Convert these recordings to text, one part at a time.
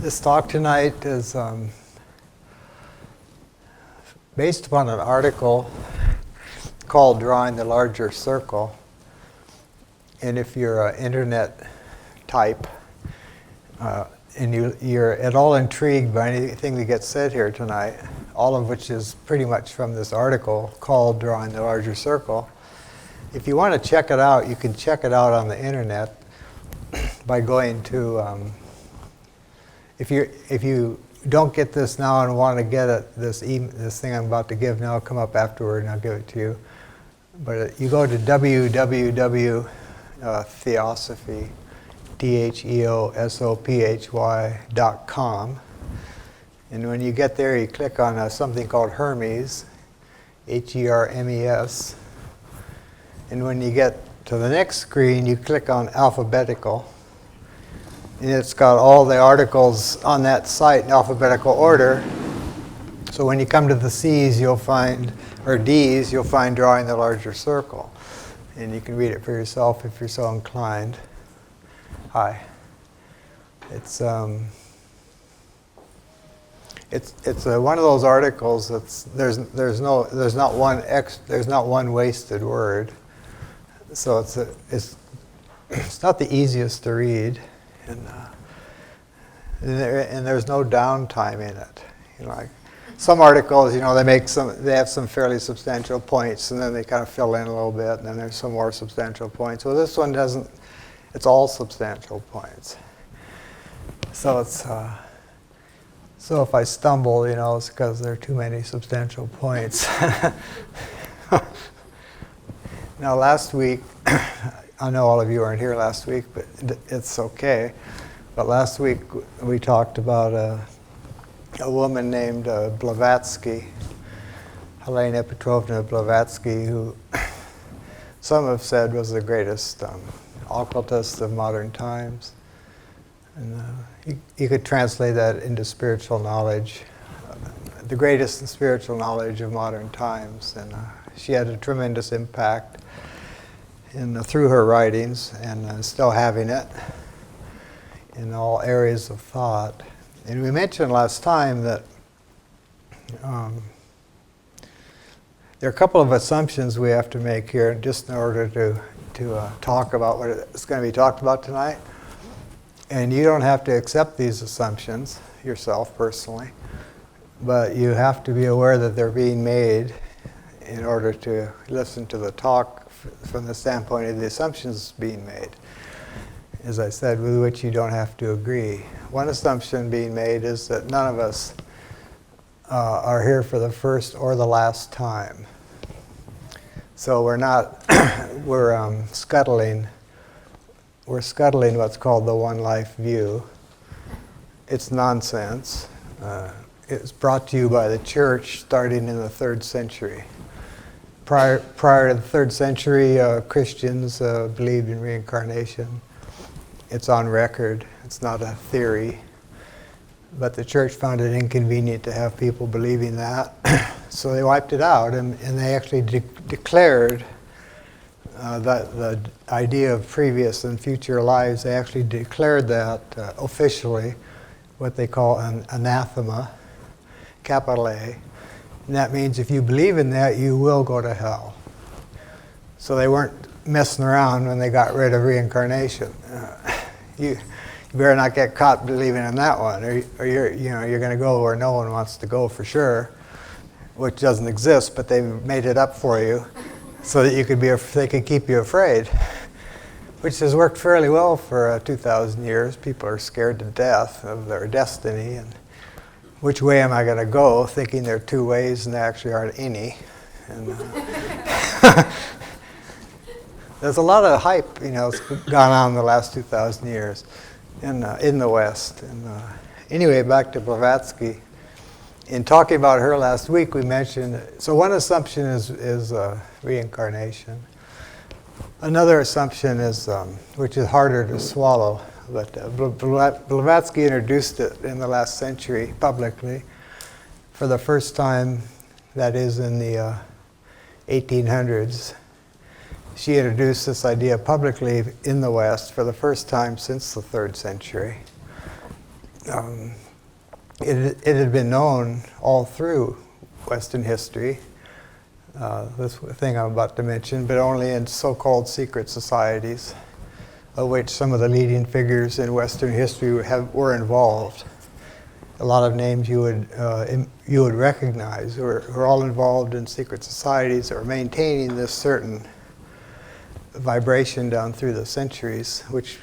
This talk tonight is based upon an article called Drawing the Larger Circle. And if you're an internet type and you're at all intrigued by anything that gets said here tonight, all of which is pretty much from this article called Drawing the Larger Circle, if you want to check it out, you can check it out on the internet by going to if you don't get this now and want to get it, this thing I'm about to give now, come up afterward and I'll give it to you. But you go to www.theosophy, theosophy.com, and when you get there, you click on something called Hermes, Hermes, and when you get to the next screen, you click on alphabetical. And it's got all the articles on that site in alphabetical order. So when you come to the C's, you'll find, or D's, you'll find Drawing the Larger Circle. And you can read it for yourself if you're so inclined. Hi. It's one of those articles that's there's not one wasted word. So it's not the easiest to read. And there's no downtime in it. You know, like some articles, they have some fairly substantial points, and then they kind of fill in a little bit, and then there's some more substantial points. Well, this one doesn't. It's all substantial points. So so if I stumble, it's because there are too many substantial points. Now, last week. I know all of you weren't here last week, but it's okay. But last week we talked about a woman named Blavatsky, Helena Petrovna Blavatsky, who some have said was the greatest occultist of modern times. And you could translate that into spiritual knowledge, the greatest spiritual knowledge of modern times. And she had a tremendous impact through her writings, and still having it in all areas of thought. And we mentioned last time that there are a couple of assumptions we have to make here just in order to talk about what is going to be talked about tonight. And you don't have to accept these assumptions yourself personally, but you have to be aware that they're being made in order to listen to the talk from the standpoint of the assumptions being made, as I said, with which you don't have to agree. One assumption being made is that none of us are here for the first or the last time. So we're not, we're scuttling what's called the one life view. It's nonsense. It's brought to you by the church starting in the 3rd century. Prior to the 3rd century, Christians believed in reincarnation. It's on record. It's not a theory. But the church found it inconvenient to have people believing that. So they wiped it out, and they actually declared the idea of previous and future lives. They actually declared that officially, what they call an anathema, capital A. And that means if you believe in that, you will go to hell. So they weren't messing around when they got rid of reincarnation. You better not get caught believing in that one, or you're going to go where no one wants to go for sure, which doesn't exist, but they made it up for you so that they could keep you afraid, which has worked fairly well for 2,000 years. People are scared to death of their destiny, and which way am I going to go, thinking there are two ways and there actually aren't any. And there's a lot of hype, that's gone on in the last 2,000 years in the West. And anyway, back to Blavatsky. In talking about her last week, we mentioned, so one assumption is reincarnation. Another assumption is, which is harder to swallow, but Blavatsky introduced it in the last century publicly for the first time, that is in the 1800s. She introduced this idea publicly in the West for the first time since the 3rd century. it had been known all through Western history, this thing I'm about to mention, but only in so-called secret societies, of which some of the leading figures in Western history were involved. A lot of names you would recognize who are all involved in secret societies or maintaining this certain vibration down through the centuries, which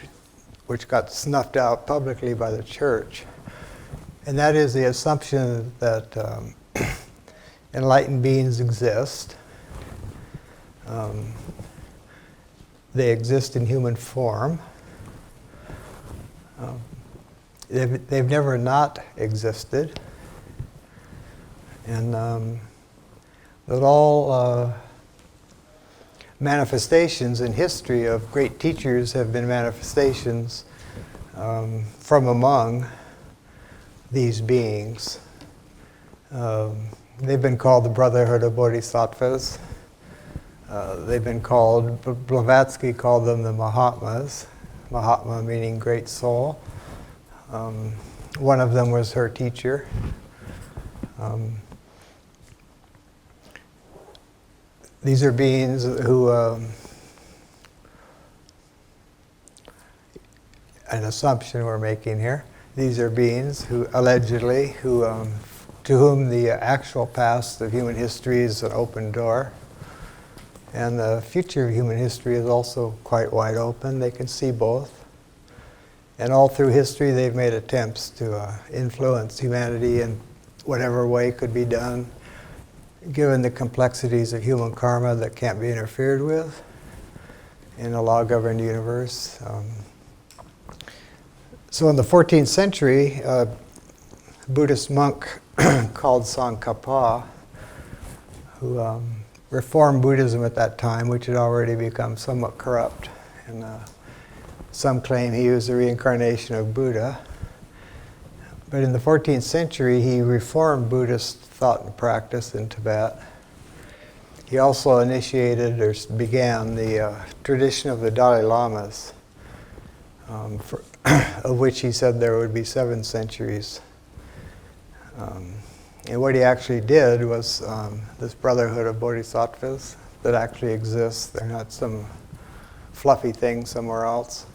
got snuffed out publicly by the church. And that is the assumption that enlightened beings exist. They exist in human form. They've never not existed. And that all manifestations in history of great teachers have been manifestations from among these beings. They've been called the Brotherhood of Bodhisattvas. They've been called, Blavatsky called them the Mahatmas. Mahatma meaning great soul. One of them was her teacher. These are beings who, an assumption we're making here, these are beings who allegedly, to whom the actual past of human history is an open door. And the future of human history is also quite wide open. They can see both. And all through history, they've made attempts to influence humanity in whatever way could be done, given the complexities of human karma that can't be interfered with in a law-governed universe. So in the 14th century, a Buddhist monk called Tsongkhapa, who reformed Buddhism at that time, which had already become somewhat corrupt. And some claim he was the reincarnation of Buddha. But in the 14th century, he reformed Buddhist thought and practice in Tibet. He also initiated or began the tradition of the Dalai Lamas, of which he said there would be 7 centuries. And what he actually did was this Brotherhood of Bodhisattvas that actually exists. They're not some fluffy thing somewhere else.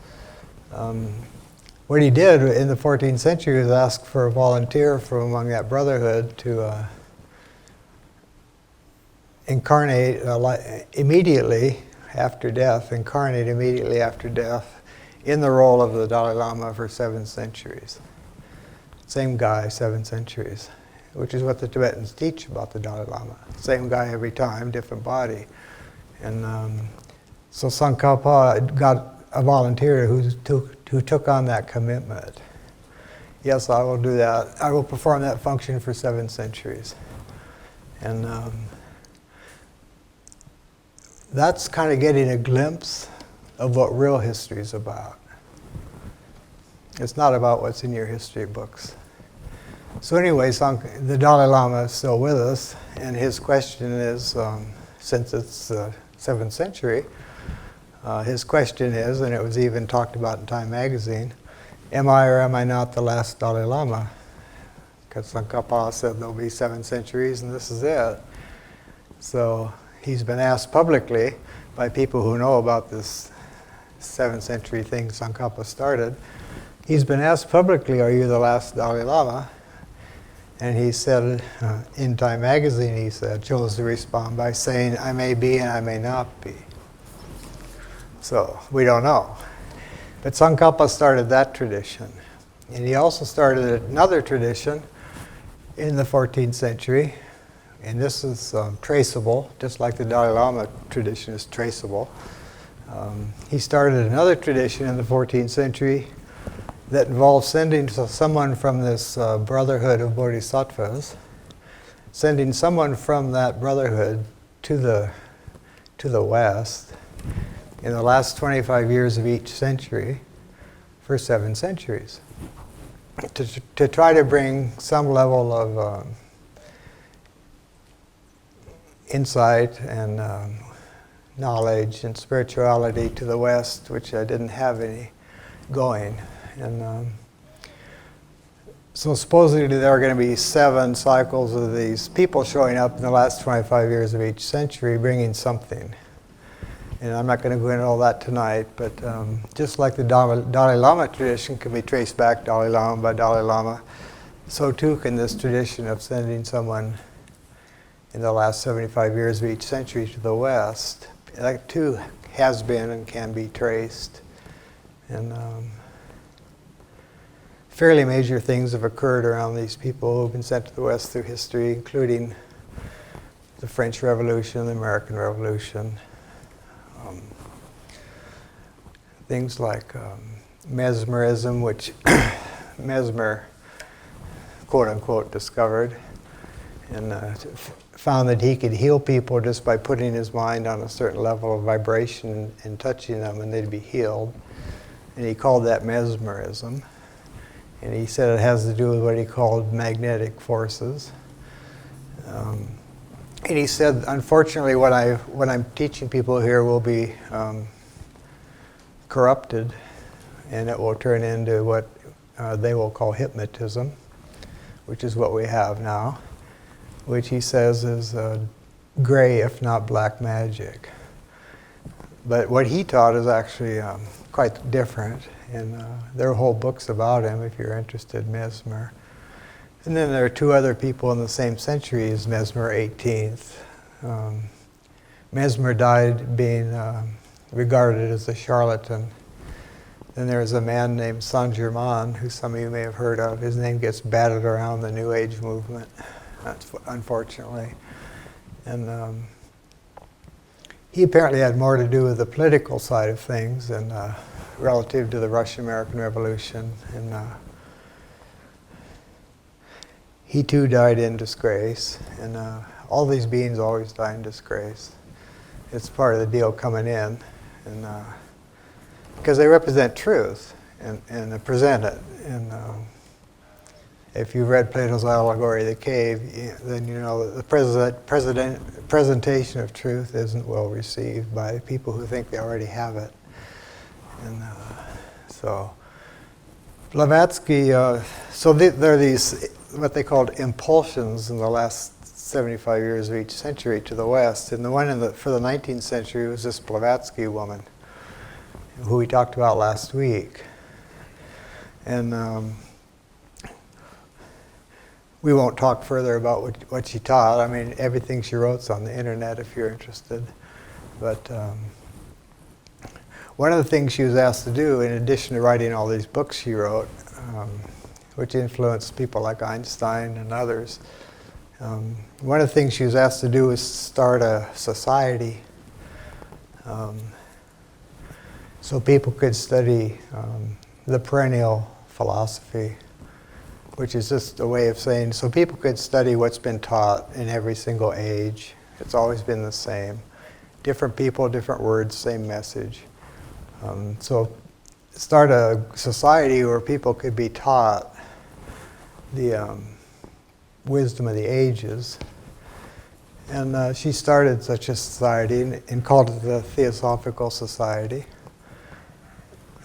What he did in the 14th century was ask for a volunteer from among that brotherhood to incarnate immediately after death in the role of the Dalai Lama for 7 centuries. Same guy, 7 centuries, which is what the Tibetans teach about the Dalai Lama. Same guy every time, different body. And so Tsongkhapa got a volunteer who took on that commitment. Yes, I will do that. I will perform that function for 7 centuries. And that's kind of getting a glimpse of what real history is about. It's not about what's in your history books. So anyway, the Dalai Lama is still with us, and his question is, since it's the 7th century, his question is, and it was even talked about in Time magazine, am I or am I not the last Dalai Lama? Because Tsongkhapa said there'll be 7 centuries and this is it. So he's been asked publicly by people who know about this 7th century thing Tsongkhapa started. He's been asked publicly, are you the last Dalai Lama? And he said, in Time magazine, he said, chose to respond by saying, I may be and I may not be. So we don't know. But Tsongkhapa started that tradition. And he also started another tradition in the 14th century. And this is traceable, just like the Dalai Lama tradition is traceable. He started another tradition in the 14th century that involved sending someone from this Brotherhood of Bodhisattvas, sending someone from that brotherhood to the West in the last 25 years of each century for 7 centuries to try to bring some level of insight and knowledge and spirituality to the West, which I didn't have any going. And So supposedly there are going to be 7 cycles of these people showing up in the last 25 years of each century bringing something. And I'm not going to go into all that tonight, but just like the Dalai Lama tradition can be traced back Dalai Lama by Dalai Lama, so too can this tradition of sending someone in the last 75 years of each century to the West. That too has been and can be traced. And fairly major things have occurred around these people who've been sent to the West through history, including the French Revolution, the American Revolution. Things like mesmerism, which Mesmer, quote unquote, discovered, and found that he could heal people just by putting his mind on a certain level of vibration and touching them, and they'd be healed. And he called that mesmerism. And he said it has to do with what he called magnetic forces. And he said, unfortunately, what I'm teaching people here will be corrupted, and it will turn into what they will call hypnotism, which is what we have now, which he says is gray, if not black magic. But what he taught is actually quite different, and there are whole books about him if you're interested, Mesmer. And then there are 2 other people in the same century as Mesmer, 18th. Mesmer died being regarded as a charlatan. Then there's a man named Saint Germain, who some of you may have heard of. His name gets batted around the New Age movement, unfortunately. And he apparently had more to do with the political side of things and relative to the Russian-American Revolution. And he too died in disgrace. And all these beings always die in disgrace. It's part of the deal coming in. And because they represent truth and present it. And if you've read Plato's allegory of the cave, then you know that the presentation of truth isn't well received by people who think they already have it. And so Blavatsky, there are these, what they called impulsions in the last 75 years of each century to the West. And the one for the 19th century was this Blavatsky woman, who we talked about last week. And we won't talk further about what she taught. I mean, everything she wrote's on the internet if you're interested. But one of the things she was asked to do, in addition to writing all these books she wrote, which influenced people like Einstein and others, one of the things she was asked to do was start a society so people could study the perennial philosophy, which is just a way of saying, so people could study what's been taught in every single age. It's always been the same. Different people, different words, same message. So start a society where people could be taught the wisdom of the ages. And she started such a society and called it the Theosophical Society.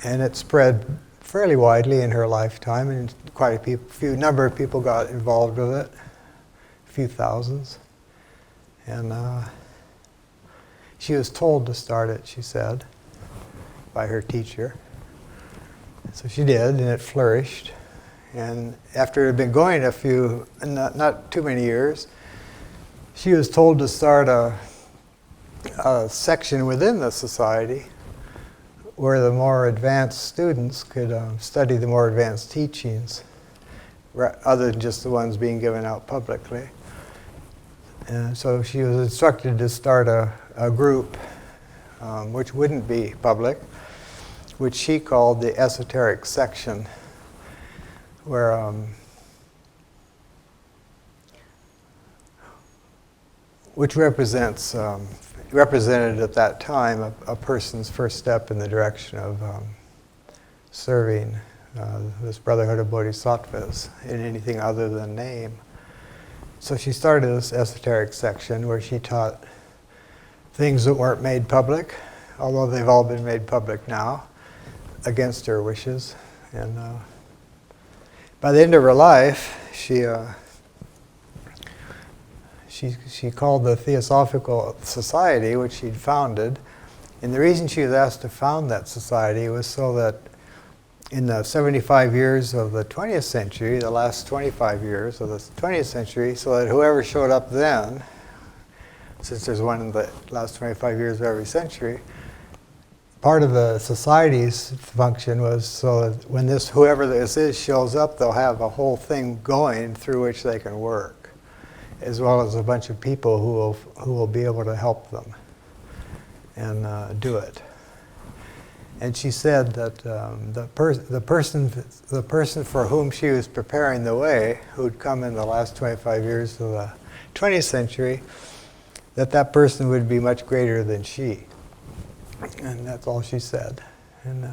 And it spread fairly widely in her lifetime, and quite a number of people got involved with it, a few thousands. And she was told to start it, she said, by her teacher. So she did, and it flourished. And after it had been going not too many years, she was told to start a section within the society where the more advanced students could study the more advanced teachings, other than just the ones being given out publicly. And so she was instructed to start a group which wouldn't be public, which she called the esoteric section, where which represented at that time a person's first step in the direction of serving this Brotherhood of Bodhisattvas in anything other than name. So she started this esoteric section where she taught things that weren't made public, although they've all been made public now, against her wishes. And by the end of her life, she called the Theosophical Society, which she'd founded. And the reason she was asked to found that society was so that in the 75 years of the 20th century, the last 25 years of the 20th century, so that whoever showed up then, since there's one in the last 25 years of every century, part of the society's function was so that when whoever this is shows up, they'll have a whole thing going through which they can work, as well as a bunch of people who will be able to help them and do it. And she said that the person for whom she was preparing the way, who'd come in the last 25 years of the 20th century, that person would be much greater than she. And that's all she said. And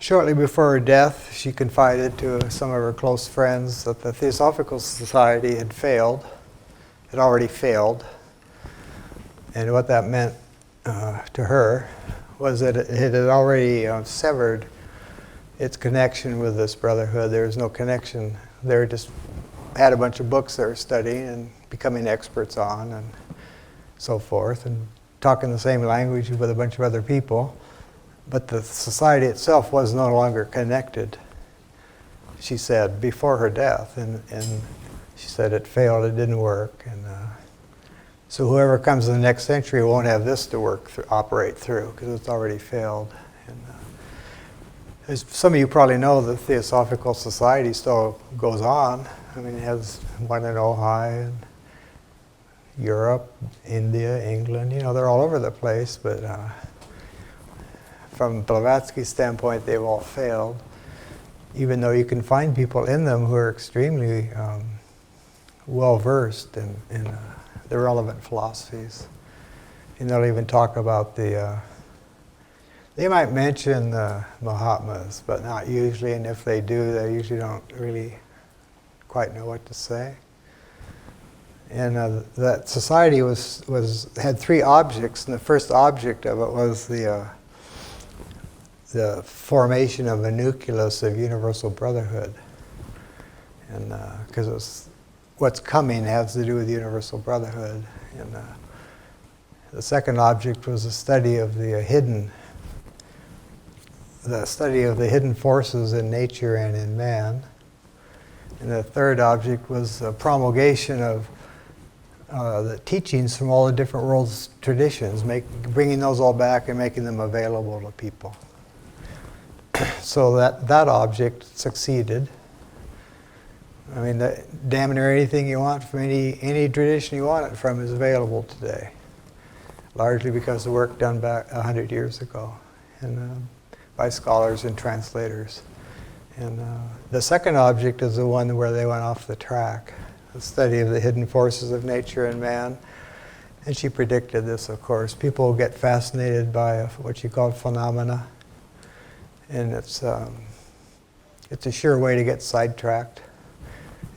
shortly before her death, she confided to some of her close friends that the Theosophical Society had already failed. And what that meant to her was that it had already severed its connection with this brotherhood. There was no connection. They just had a bunch of books they were studying and becoming experts on and so forth, and talking the same language with a bunch of other people. But the society itself was no longer connected, she said, before her death. And she said it failed, it didn't work. And so whoever comes in the next century won't have this to operate through, because it's already failed. And as some of you probably know, the Theosophical Society still goes on. I mean, it has one in Ojai, and Europe, India, England, they're all over the place, but from Blavatsky's standpoint, they've all failed, even though you can find people in them who are extremely well-versed in the relevant philosophies. And they'll even talk about they might mention the Mahatmas, but not usually, and if they do, they usually don't really quite know what to say. And that society had three objects, and the first object of it was the formation of a nucleus of universal brotherhood. And because what's coming has to do with universal brotherhood. And the second object was the study of the hidden forces in nature and in man. And the third object was the promulgation of the teachings from all the different world's traditions, bringing those all back and making them available to people. So that object succeeded. I mean, damn near anything you want from any tradition you want it from is available today, largely because of the work done back 100 years ago and by scholars and translators. And the second object is the one where they went off the track, the study of the hidden forces of nature and man. And she predicted this, of course. People get fascinated by what she called phenomena. And it's a sure way to get sidetracked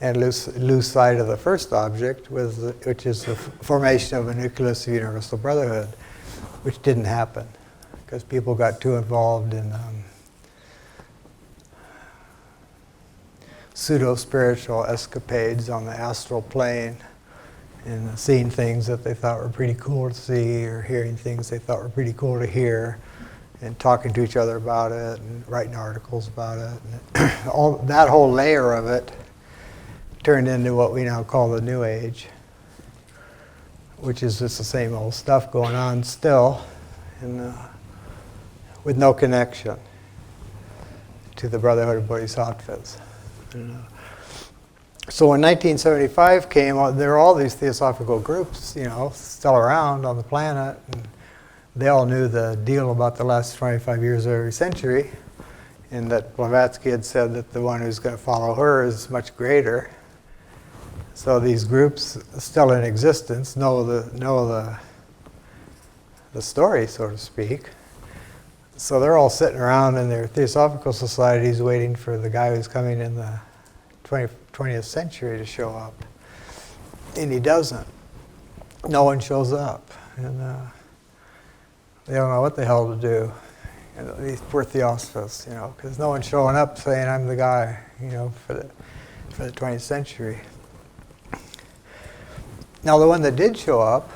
and lose sight of the first object, which is the formation of a nucleus of universal brotherhood, which didn't happen because people got too involved in pseudo-spiritual escapades on the astral plane and seeing things that they thought were pretty cool to see, or hearing things they thought were pretty cool to hear, and talking to each other about it and writing articles about it. And that whole layer of it turned into what we now call the New Age, which is just the same old stuff going on still, and with no connection to the Brotherhood of Bodhisattvas. So when 1975 came, there were all these theosophical groups, still around on the planet, and they all knew the deal about the last 25 years of every century, and that Blavatsky had said that the one who's going to follow her is much greater. So these groups, still in existence, know the story, so to speak. So they're all sitting around in their theosophical societies waiting for the guy who's coming in the 20th century to show up. And he doesn't. No one shows up. And they don't know what the hell to do. And these poor Theosophists, because no one's showing up saying I'm the guy, for the 20th century. Now, the one that did show up,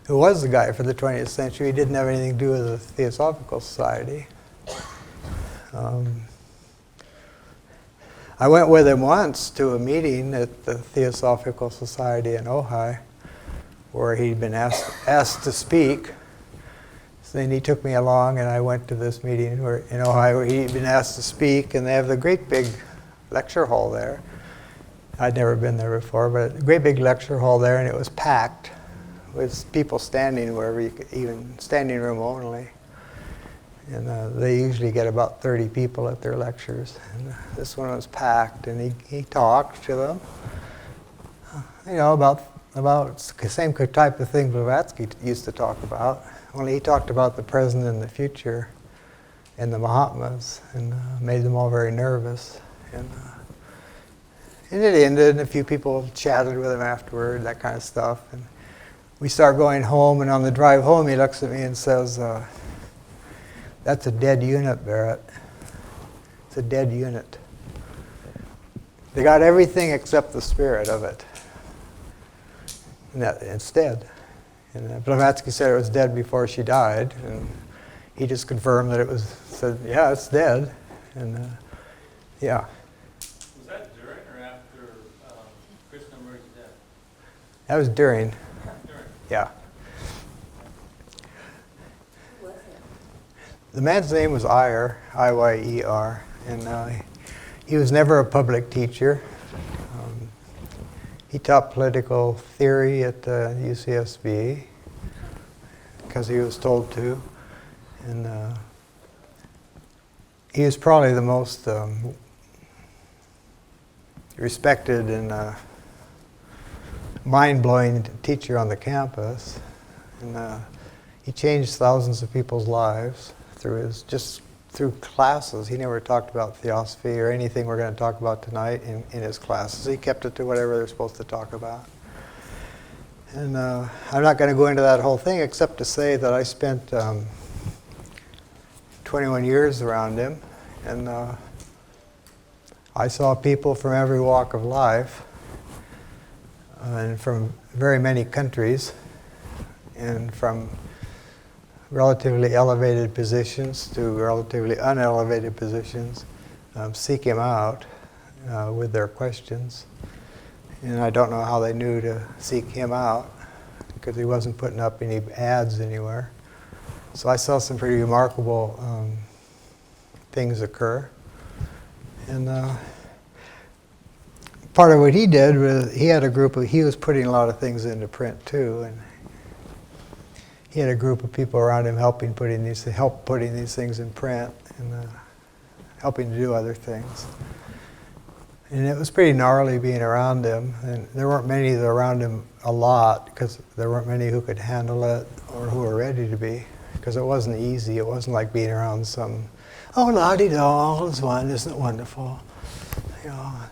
who was the guy for the 20th century, didn't have anything to do with the Theosophical Society. I went with him once to a meeting at the Theosophical Society in Ojai, where he'd been asked to speak. So then he took me along, and I went to this meeting in Ojai where he'd been asked to speak, and they have the great big lecture hall there. I'd never been there before, but a great big lecture hall there, and it was packed with people standing wherever you could, even standing room only. And they usually get about 30 people at their lectures. And this one was packed, and he talked to them, about the same type of thing Blavatsky used to talk about. Only he talked about the present and the future and the Mahatmas, and made them all very nervous. And it ended, and a few people chatted with him afterward, that kind of stuff. And we start going home, and on the drive home, he looks at me and says, "That's a dead unit, Barrett. It's a dead unit. They got everything except the spirit of it. And it's dead." And Blavatsky said it was dead before she died, and he just confirmed that said, yeah, it's dead. And yeah. Was that during or after Krishnamurti's death? That was during. During. Yeah. The man's name was Iyer, I-Y-E-R, and he was never a public teacher. He taught political theory at UCSB because he was told to, and he was probably the most respected and mind-blowing teacher on the campus, and he changed thousands of people's lives through classes. He never talked about theosophy or anything we're going to talk about tonight in his classes. He kept it to whatever they're supposed to talk about. And I'm not going to go into that whole thing except to say that I spent 21 years around him, and I saw people from every walk of life and from very many countries and from relatively elevated positions to relatively unelevated positions seek him out with their questions. And I don't know how they knew to seek him out, because he wasn't putting up any ads anywhere. So I saw some pretty remarkable things occur. And part of what he did was he was putting a lot of things into print too, and he had a group of people around him help putting these things in print and helping to do other things. And it was pretty gnarly being around him. And there weren't many around him a lot, because there weren't many who could handle it or who were ready to be, because it wasn't easy. It wasn't like being around some, oh, la-di-da, all is one, isn't it wonderful?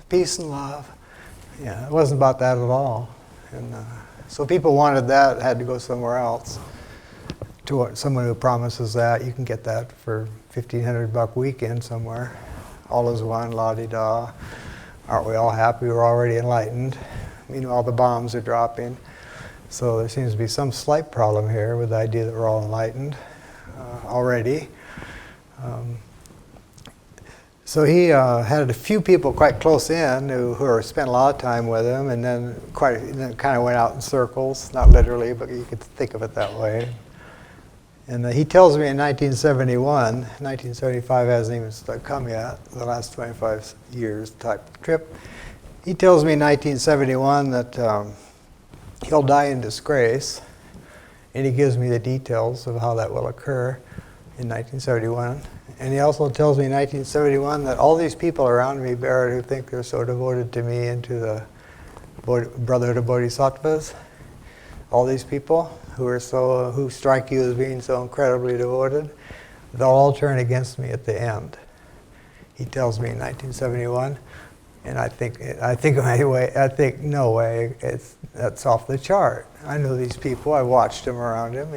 Peace and love. Yeah, it wasn't about that at all. And so people wanted that, had to go somewhere else. To someone who promises that, you can get that for $1,500 weekend somewhere. All is one, la-di-da. Aren't we all happy? We're already enlightened. Meanwhile, the bombs are dropping. So there seems to be some slight problem here with the idea that we're all enlightened already. So he had a few people quite close in who spent a lot of time with him, and then kind of went out in circles, not literally, but you could think of it that way. And he tells me in 1975 hasn't even come yet, the last 25 years type trip. He tells me in 1971 that he'll die in disgrace, and he gives me the details of how that will occur in 1971. And he also tells me in 1971 that all these people around me, Barrett, who think they're so devoted to me and to the Brotherhood of Bodhisattvas, all these people who strike you as being so incredibly devoted, they'll all turn against me at the end. He tells me in 1971, and I think no way, that's off the chart. I know these people, I watched them around him,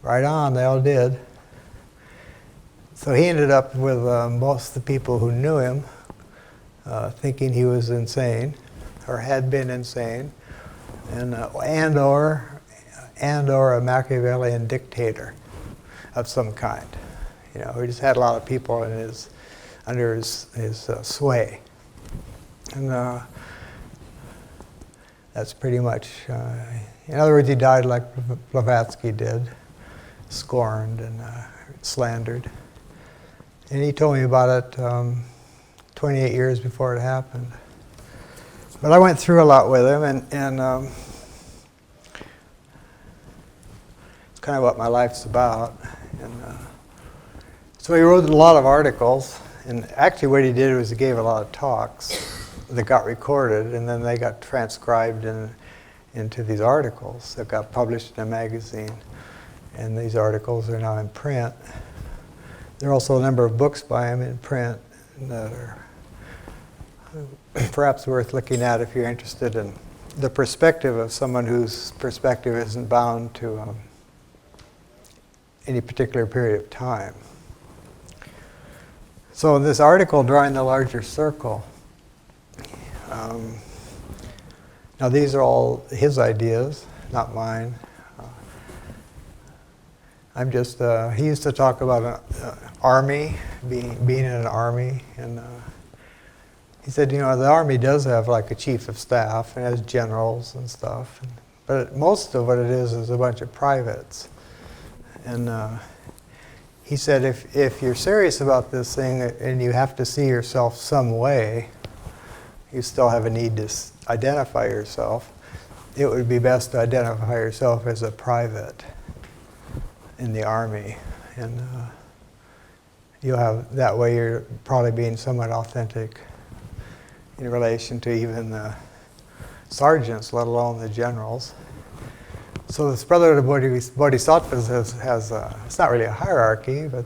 Right on, they all did. So he ended up with most of the people who knew him thinking he was insane, or had been insane, and/or a Machiavellian dictator of some kind. You know, he just had a lot of people under his sway, and that's pretty much. In other words, he died like Blavatsky did, scorned and slandered. And he told me about it 28 years before it happened. But I went through a lot with him, and it's kind of what my life's about. And so he wrote a lot of articles, and actually what he did was he gave a lot of talks that got recorded, and then they got transcribed into these articles that got published in a magazine. And these articles are now in print. There are also a number of books by him in print that are perhaps worth looking at if you're interested in the perspective of someone whose perspective isn't bound to any particular period of time. So in this article, Drawing the Larger Circle, now these are all his ideas, not mine. I'm just, he used to talk about an army, being in an army, and he said, you know, the army does have like a chief of staff and has generals and stuff, but most of what it is a bunch of privates. And he said, if you're serious about this thing and you have to see yourself some way, you still have a need to identify yourself, it would be best to identify yourself as a private in the army, and you'll have, that way you're probably being somewhat authentic in relation to even the sergeants, let alone the generals. So this Brotherhood of Bodhisattvas has it's not really a hierarchy, but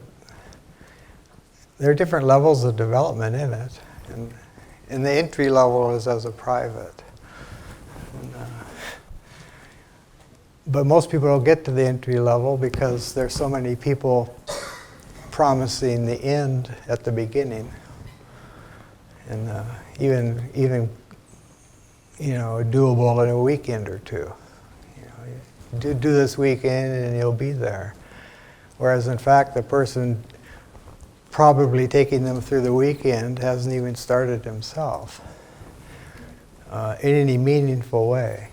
there are different levels of development in it, and the entry level is as a private. And, but most people don't get to the entry level because there's so many people promising the end at the beginning, and even you know, doable in a weekend or two. You know, do this weekend and you'll be there. Whereas in fact, the person probably taking them through the weekend hasn't even started himself in any meaningful way.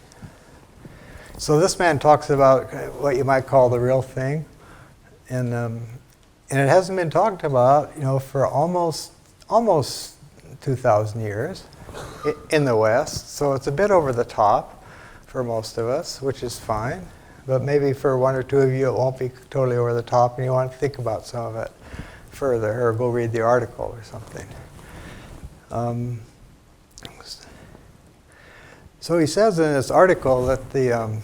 So this man talks about what you might call the real thing, and it hasn't been talked about, you know, for almost 2,000 years in the West. So it's a bit over the top for most of us, which is fine. But maybe for one or two of you, it won't be totally over the top, and you want to think about some of it further, or go read the article or something. So he says in this article that the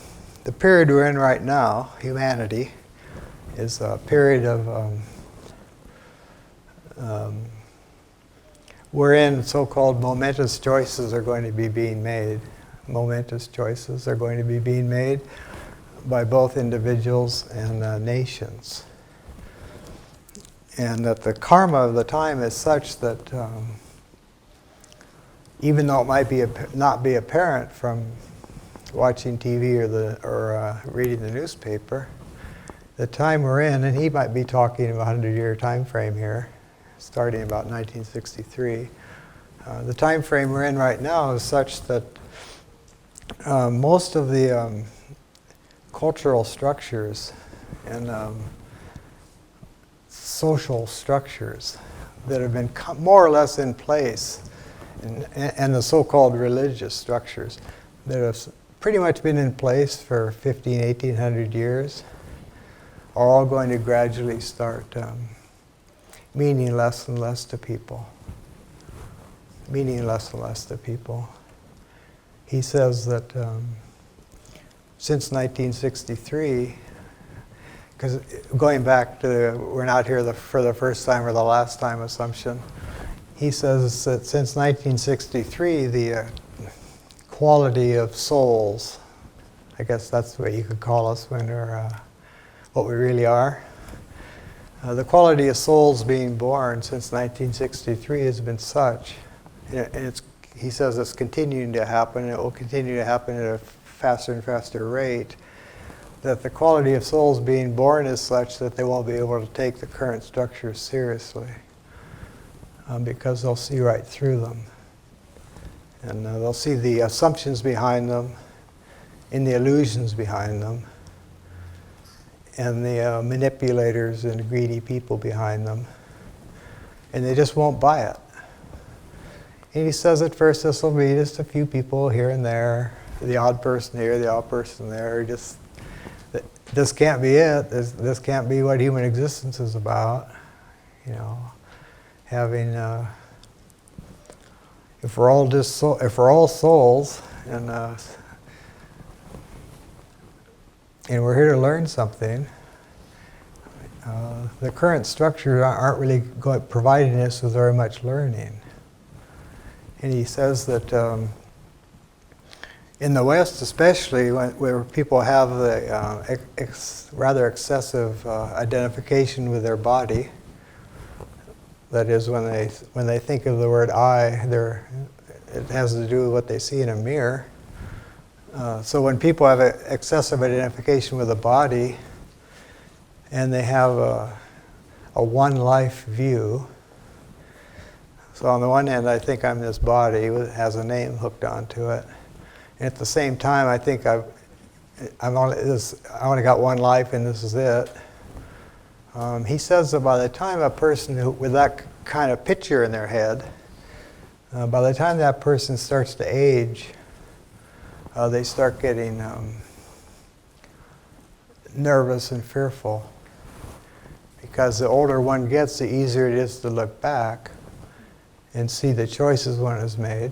period we're in right now, humanity, is a period of wherein so-called momentous choices are going to be being made. Momentous choices are going to be being made by both individuals and nations. And that the karma of the time is such that even though it might not be apparent from watching TV or reading the newspaper, the time we're in, and he might be talking of a 100-year time frame here, starting about 1963. The time frame we're in right now is such that most of the cultural structures and social structures that have been more or less in place, and the so-called religious structures that have pretty much been in place for 1,800 years, are all going to gradually start meaning less and less to people. Meaning less and less to people. He says that since 1963, because going back to we're not here for the first time or the last time assumption, he says that since 1963, the quality of souls, I guess that's what you could call us when we're what we really are, The quality of souls being born since 1963 has been such, and he says it's continuing to happen, and it will continue to happen at a faster and faster rate, that the quality of souls being born is such that they won't be able to take the current structures seriously, because they'll see right through them. And they'll see the assumptions behind them, and the illusions behind them, and the manipulators and greedy people behind them, and they just won't buy it. And he says at first this will be just a few people here and there, the odd person here, the odd person there. Just this can't be it. This can't be what human existence is about. You know, having if we're all souls, and we're here to learn something, the current structures aren't really providing us with very much learning. And he says that in the West, especially, where people have the rather excessive identification with their body, that is, when they think of the word I, it has to do with what they see in a mirror. So when people have an excessive identification with the body, and they have a one-life view. So on the one hand, I think I'm this body that has a name hooked onto it. And at the same time, I think I only got one life and this is it. He says that by the time a person with that kind of picture in their head, by the time that person starts to age, they start getting nervous and fearful. Because the older one gets, the easier it is to look back and see the choices one has made,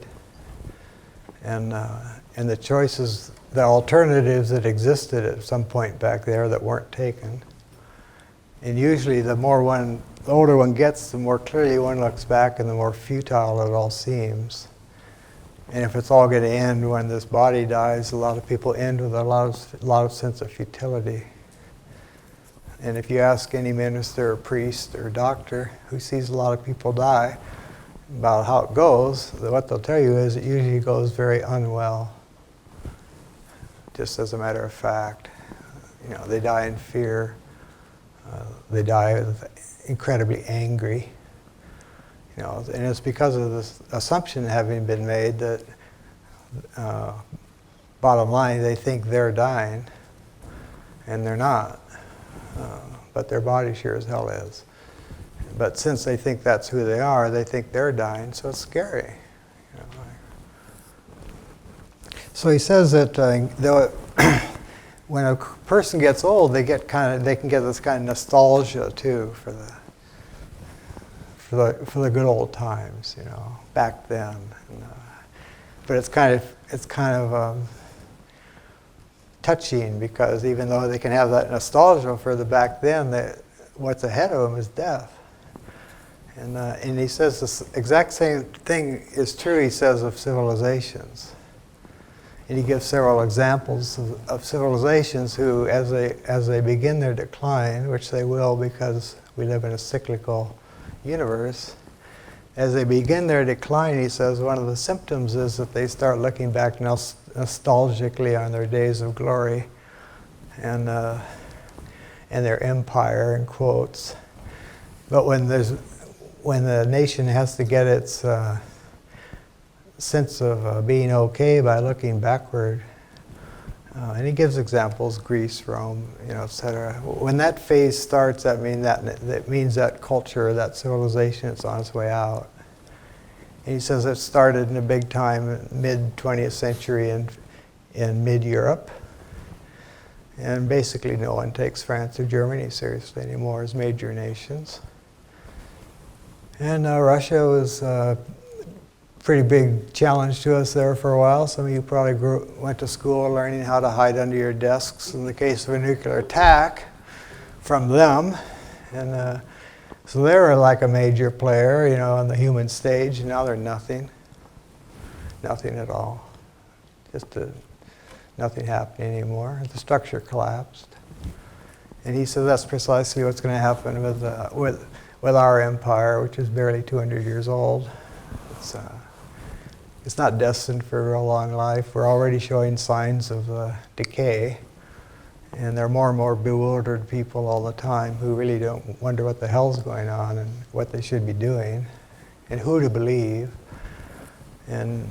and the choices, the alternatives that existed at some point back there that weren't taken. And usually the older one gets, the more clearly one looks back and the more futile it all seems. And if it's all going to end when this body dies, a lot of people end with a lot of sense of futility. And if you ask any minister or priest or doctor who sees a lot of people die about how it goes, what they'll tell you is it usually goes very unwell. Just as a matter of fact, you know, they die in fear. They die incredibly angry. You know, and it's because of this assumption having been made that, bottom line, they think they're dying, and they're not. But their body sure as hell is. But since they think that's who they are, they think they're dying, so it's scary. You know, so he says that when a person gets old, they can get this kind of nostalgia too for the good old times, you know, back then. And, but it's kind of touching, because even though they can have that nostalgia for the back then, what's ahead of them is death. And he says this exact same thing is true, he says, of civilizations. And he gives several examples of civilizations who, as they begin their decline, which they will because we live in a cyclical universe, as they begin their decline, he says, one of the symptoms is that they start looking back nostalgically on their days of glory and their empire, in quotes. But when the nation has to get its sense of being okay by looking backward, and he gives examples: Greece, Rome, you know, etc. When that phase starts, that means that culture, that civilization, is on its way out. And he says it started in a big time, mid-20th century in mid-Europe. And basically no one takes France or Germany seriously anymore as major nations. And Russia was a pretty big challenge to us there for a while. Some of you probably went to school learning how to hide under your desks in the case of a nuclear attack from them. And so they were like a major player, you know, on the human stage, and now they're nothing. Nothing at all. Just nothing happening anymore. The structure collapsed. And he says that's precisely what's going to happen with our empire, which is barely 200 years old. It's not destined for a real long life. We're already showing signs of decay. And there are more and more bewildered people all the time who really don't wonder what the hell's going on and what they should be doing and who to believe. And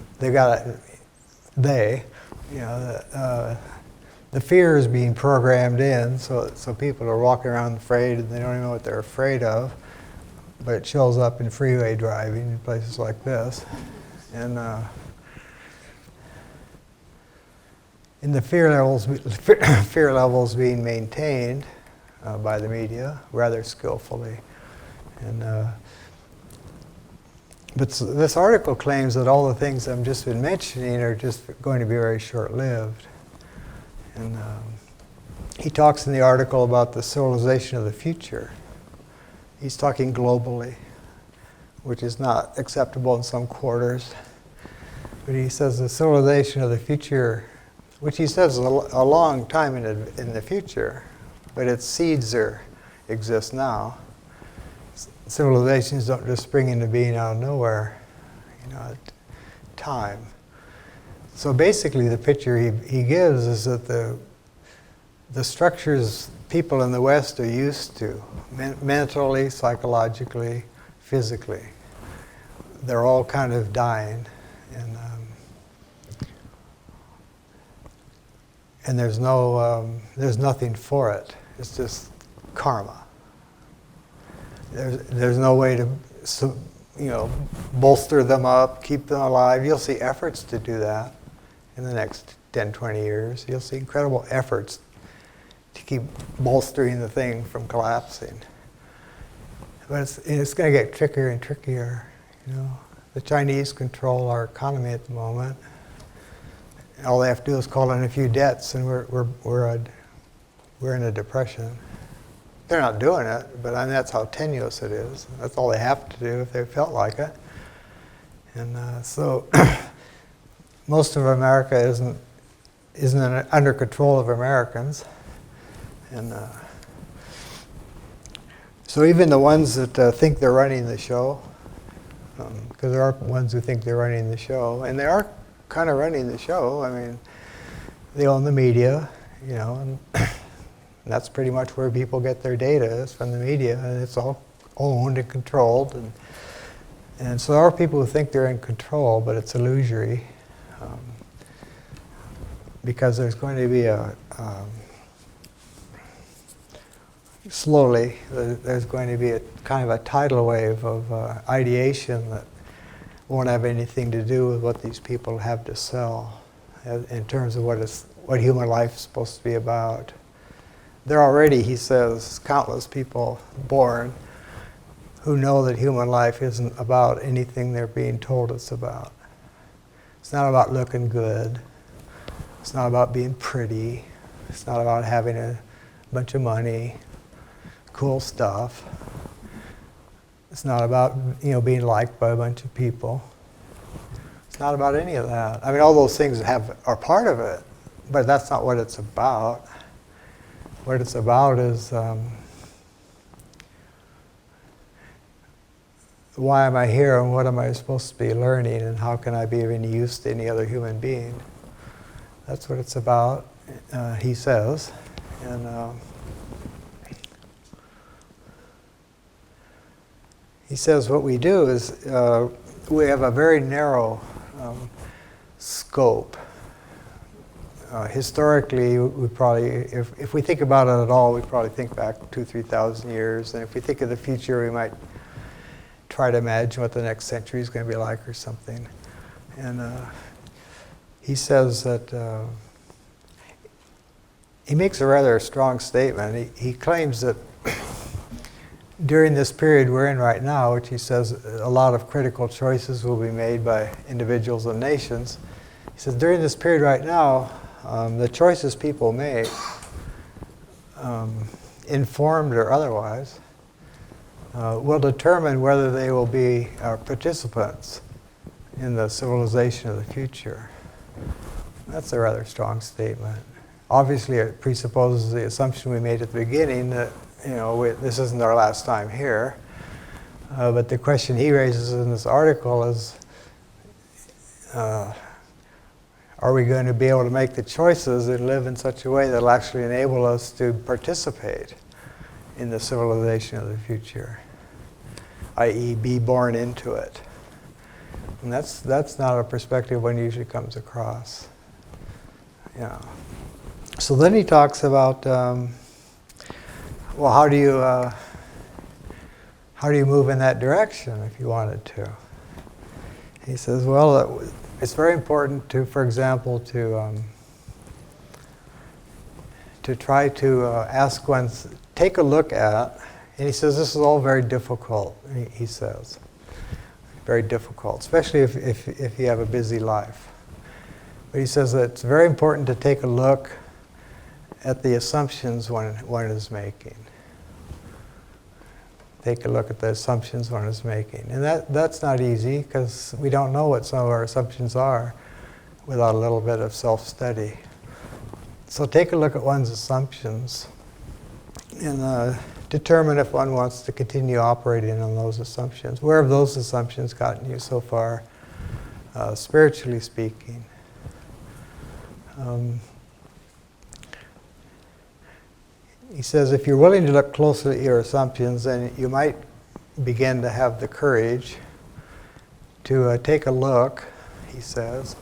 the fear is being programmed in, so people are walking around afraid and they don't even know what they're afraid of. But it shows up in freeway driving in places like this. And in the fear levels being maintained by the media rather skillfully. But this article claims that all the things I've just been mentioning are just going to be very short-lived. And he talks in the article about the civilization of the future. He's talking globally, which is not acceptable in some quarters. But he says the civilization of the future, which he says is a long time in the future, but its seeds exist now. Civilizations don't just spring into being out of nowhere, time. So basically the picture he gives is that the structures people in the West are used to, mentally, psychologically, physically, they're all kind of dying. And there's nothing for it. It's just karma. There's no way to, bolster them up, keep them alive. You'll see efforts to do that in the next 10, 20 years. You'll see incredible efforts to keep bolstering the thing from collapsing. But it's going to get trickier and trickier. The Chinese control our economy at the moment. All they have to do is call in a few debts, and we're in a depression. They're not doing it, but that's how tenuous it is. That's all they have to do if they felt like it. And so most of America isn't under control of Americans, and so even the ones that think they're running the show, because there are ones who think they're running the show, and they are kind of running the show. I mean, they own the media, and that's pretty much where people get their data, is from the media, and it's all owned and controlled. And so there are people who think they're in control, but it's illusory, because there's going to be slowly, there's going to be a kind of a tidal wave of ideation that won't have anything to do with what these people have to sell in terms of what human life is supposed to be about. There are already, he says, countless people born who know that human life isn't about anything they're being told it's about. It's not about looking good. It's not about being pretty. It's not about having a bunch of money, cool stuff. It's not about being liked by a bunch of people. It's not about any of that. I mean, all those things are part of it, but that's not what it's about. What it's about is why am I here and what am I supposed to be learning and how can I be of any use to any other human being? That's what it's about, he says. And he says what we do is we have a very narrow scope. Historically, we probably, if we think about it at all, we probably think back 2,000-3,000 years. And if we think of the future, we might try to imagine what the next century is going to be like or something. And he says that he makes a rather strong statement. He claims that during this period we're in right now, which he says a lot of critical choices will be made by individuals and nations. He says during this period right now, the choices people make, informed or otherwise, will determine whether they will be participants in the civilization of the future. That's a rather strong statement. Obviously, it presupposes the assumption we made at the beginning that, this isn't our last time here. But the question he raises in this article is, are we going to be able to make the choices and live in such a way that will actually enable us to participate in the civilization of the future, i.e. be born into it? And that's not a perspective one usually comes across. So then he talks about, how do you move in that direction if you wanted to? He says, well, it's very important to, for example, to try to take a look at, and he says this is all very difficult, he says. Very difficult, especially if you have a busy life. But he says that it's very important to take a look at the assumptions one is making. Take a look at the assumptions one is making. And that's not easy, because we don't know what some of our assumptions are without a little bit of self-study. So take a look at one's assumptions and determine if one wants to continue operating on those assumptions. Where have those assumptions gotten you so far, spiritually speaking? He says if you're willing to look closely at your assumptions, then you might begin to have the courage to take a look, he says,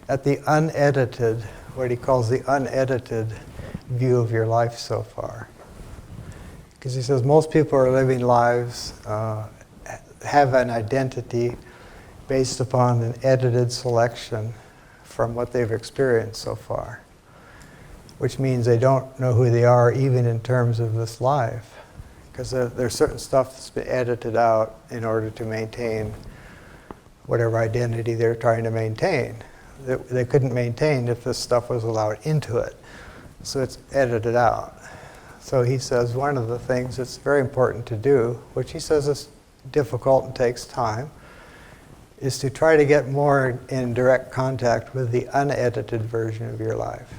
at the unedited, what he calls the unedited view of your life so far. Because he says most people are living lives, have an identity based upon an edited selection from what they've experienced so far, which means they don't know who they are even in terms of this life, because there's certain stuff that's been edited out in order to maintain whatever identity they're trying to maintain. They couldn't maintain if this stuff was allowed into it, so it's edited out. So he says one of the things that's very important to do, which he says is difficult and takes time, is to try to get more in direct contact with the unedited version of your life,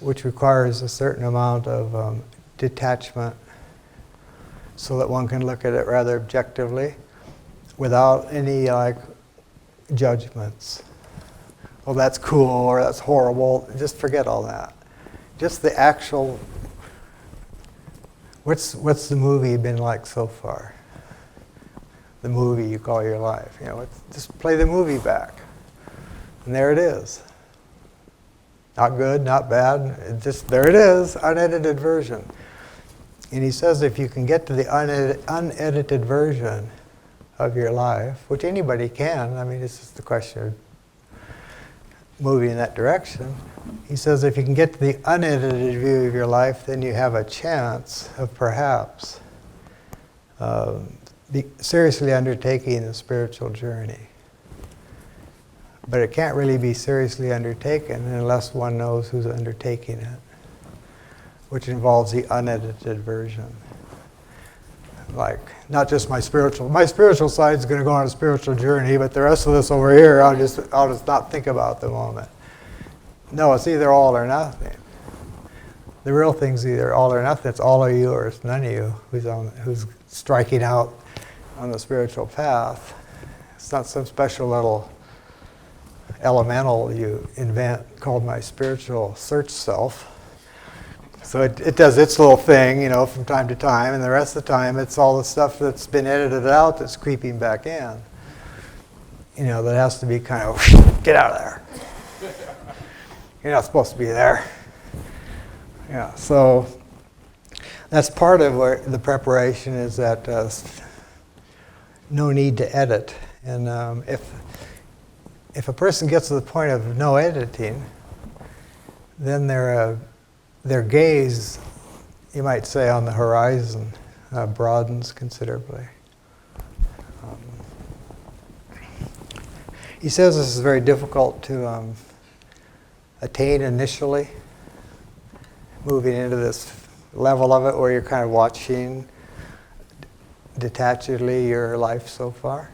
which requires a certain amount of detachment so that one can look at it rather objectively without any judgments. Oh, that's cool or that's horrible. Just forget all that. Just the actual, what's the movie been like so far? The movie you call your life. Just play the movie back. And there it is. Not good, not bad, there it is, unedited version. And he says if you can get to the unedited version of your life, which anybody can, it's just the question of moving in that direction. He says if you can get to the unedited view of your life, then you have a chance of perhaps seriously undertaking the spiritual journey. But it can't really be seriously undertaken unless one knows who's undertaking it, which involves the unedited version. Not just my spiritual side is going to go on a spiritual journey, but the rest of this over here, I'll just not think about at the moment. No, it's either all or nothing. The real thing's either all or nothing. It's all of you or it's none of you who's striking out on the spiritual path. It's not some special little elemental you invent called my spiritual search self. So it does its little thing, from time to time, and the rest of the time it's all the stuff that's been edited out that's creeping back in. That has to be kind of, get out of there. You're not supposed to be there. Yeah, so that's part of where the preparation is that no need to edit. And if a person gets to the point of no editing, then their gaze, you might say, on the horizon broadens considerably. He says this is very difficult to attain initially, moving into this level of it where you're kind of watching detachedly your life so far.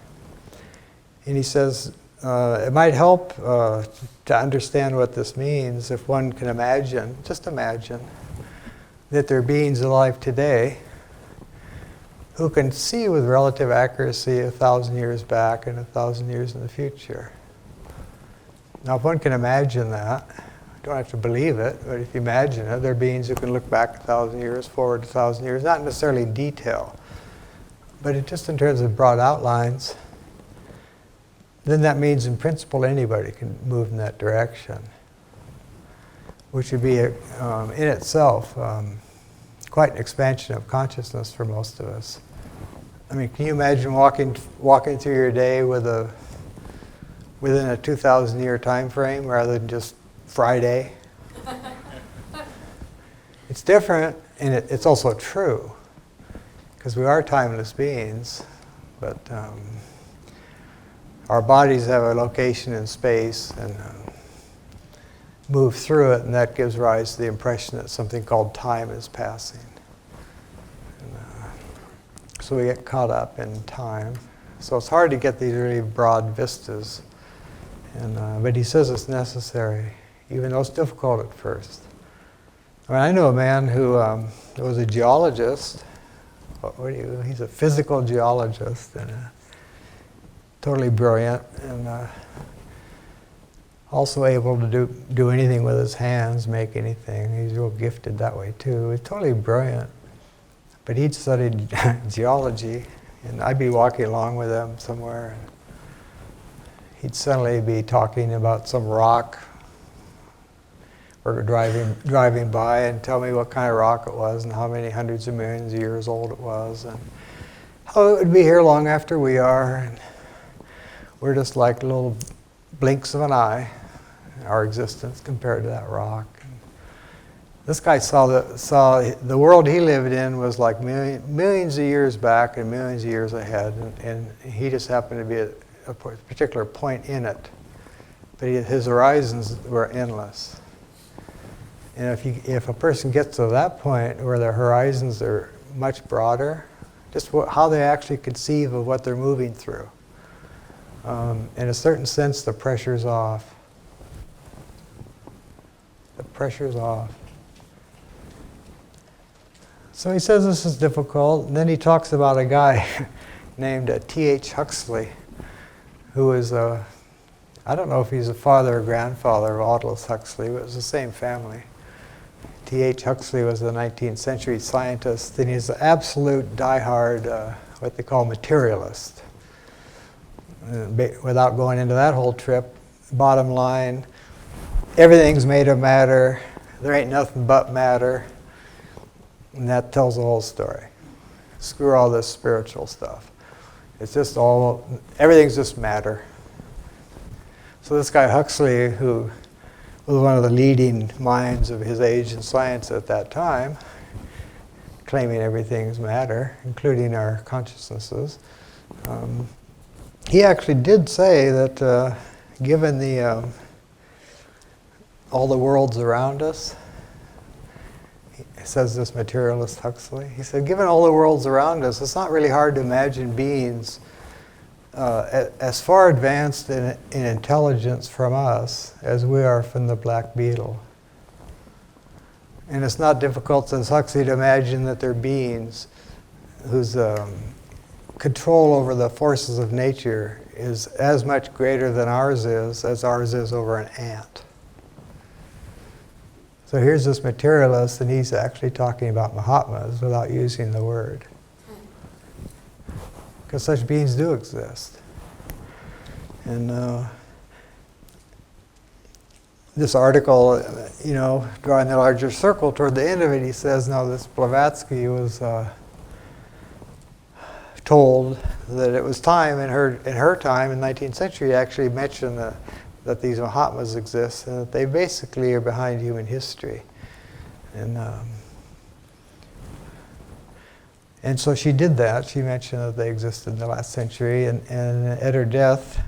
And he says it might help to understand what this means if one can imagine, just imagine, that there are beings alive today who can see with relative accuracy 1,000 years back and 1,000 years in the future. Now, if one can imagine that, you don't have to believe it, but if you imagine it, there are beings who can look back 1,000 years, forward 1,000 years, not necessarily in detail, but just in terms of broad outlines, then that means in principle anybody can move in that direction, which would be in itself quite an expansion of consciousness for most of us. I mean, can you imagine walking through your day within a 2,000-year time frame rather than just Friday? It's different, and it's also true, because we are timeless beings, but our bodies have a location in space and move through it, and that gives rise to the impression that something called time is passing. So we get caught up in time. So it's hard to get these really broad vistas. But he says it's necessary, even though it's difficult at first. I mean, I know a man who was a geologist. He's a physical geologist and totally brilliant, and also able to do anything with his hands, make anything. He's real gifted that way too. He's totally brilliant. But he'd studied geology, and I'd be walking along with him somewhere, and he'd suddenly be talking about some rock, or driving by, and tell me what kind of rock it was, and how many hundreds of millions of years old it was, and how it would be here long after we are. And we're just like little blinks of an eye, our existence compared to that rock. This guy saw the world he lived in was like millions of years back and millions of years ahead, and he just happened to be at a particular point in it. But his horizons were endless. And if a person gets to that point where their horizons are much broader, just how they actually conceive of what they're moving through. In a certain sense, the pressure's off. The pressure's off. So he says this is difficult, and then he talks about a guy named T.H. Huxley, who is I don't know if he's a father or grandfather of Aldous Huxley, but it was the same family. T.H. Huxley was a 19th century scientist, and he's an absolute diehard, what they call materialist. Without going into that whole trip, bottom line, everything's made of matter, there ain't nothing but matter. And that tells the whole story. Screw all this spiritual stuff. It's just everything's just matter. So this guy Huxley, who was one of the leading minds of his age in science at that time, claiming everything's matter, including our consciousnesses, he actually did say that given all the worlds around us, says this materialist Huxley. He said, given all the worlds around us, it's not really hard to imagine beings as far advanced in intelligence from us as we are from the black beetle. And it's not difficult, says Huxley, to imagine that there are beings whose control over the forces of nature is as much greater than ours is as ours is over an ant. So here's this materialist, and he's actually talking about Mahatmas without using the word. Because such beings do exist. And this article, drawing the larger circle, toward the end of it, he says, no, this Blavatsky was told that it was time in her time, in the 19th century, actually mentioned that these Mahatmas exist, and that they basically are behind human history. And so she did that. She mentioned that they existed in the last century, and at her death,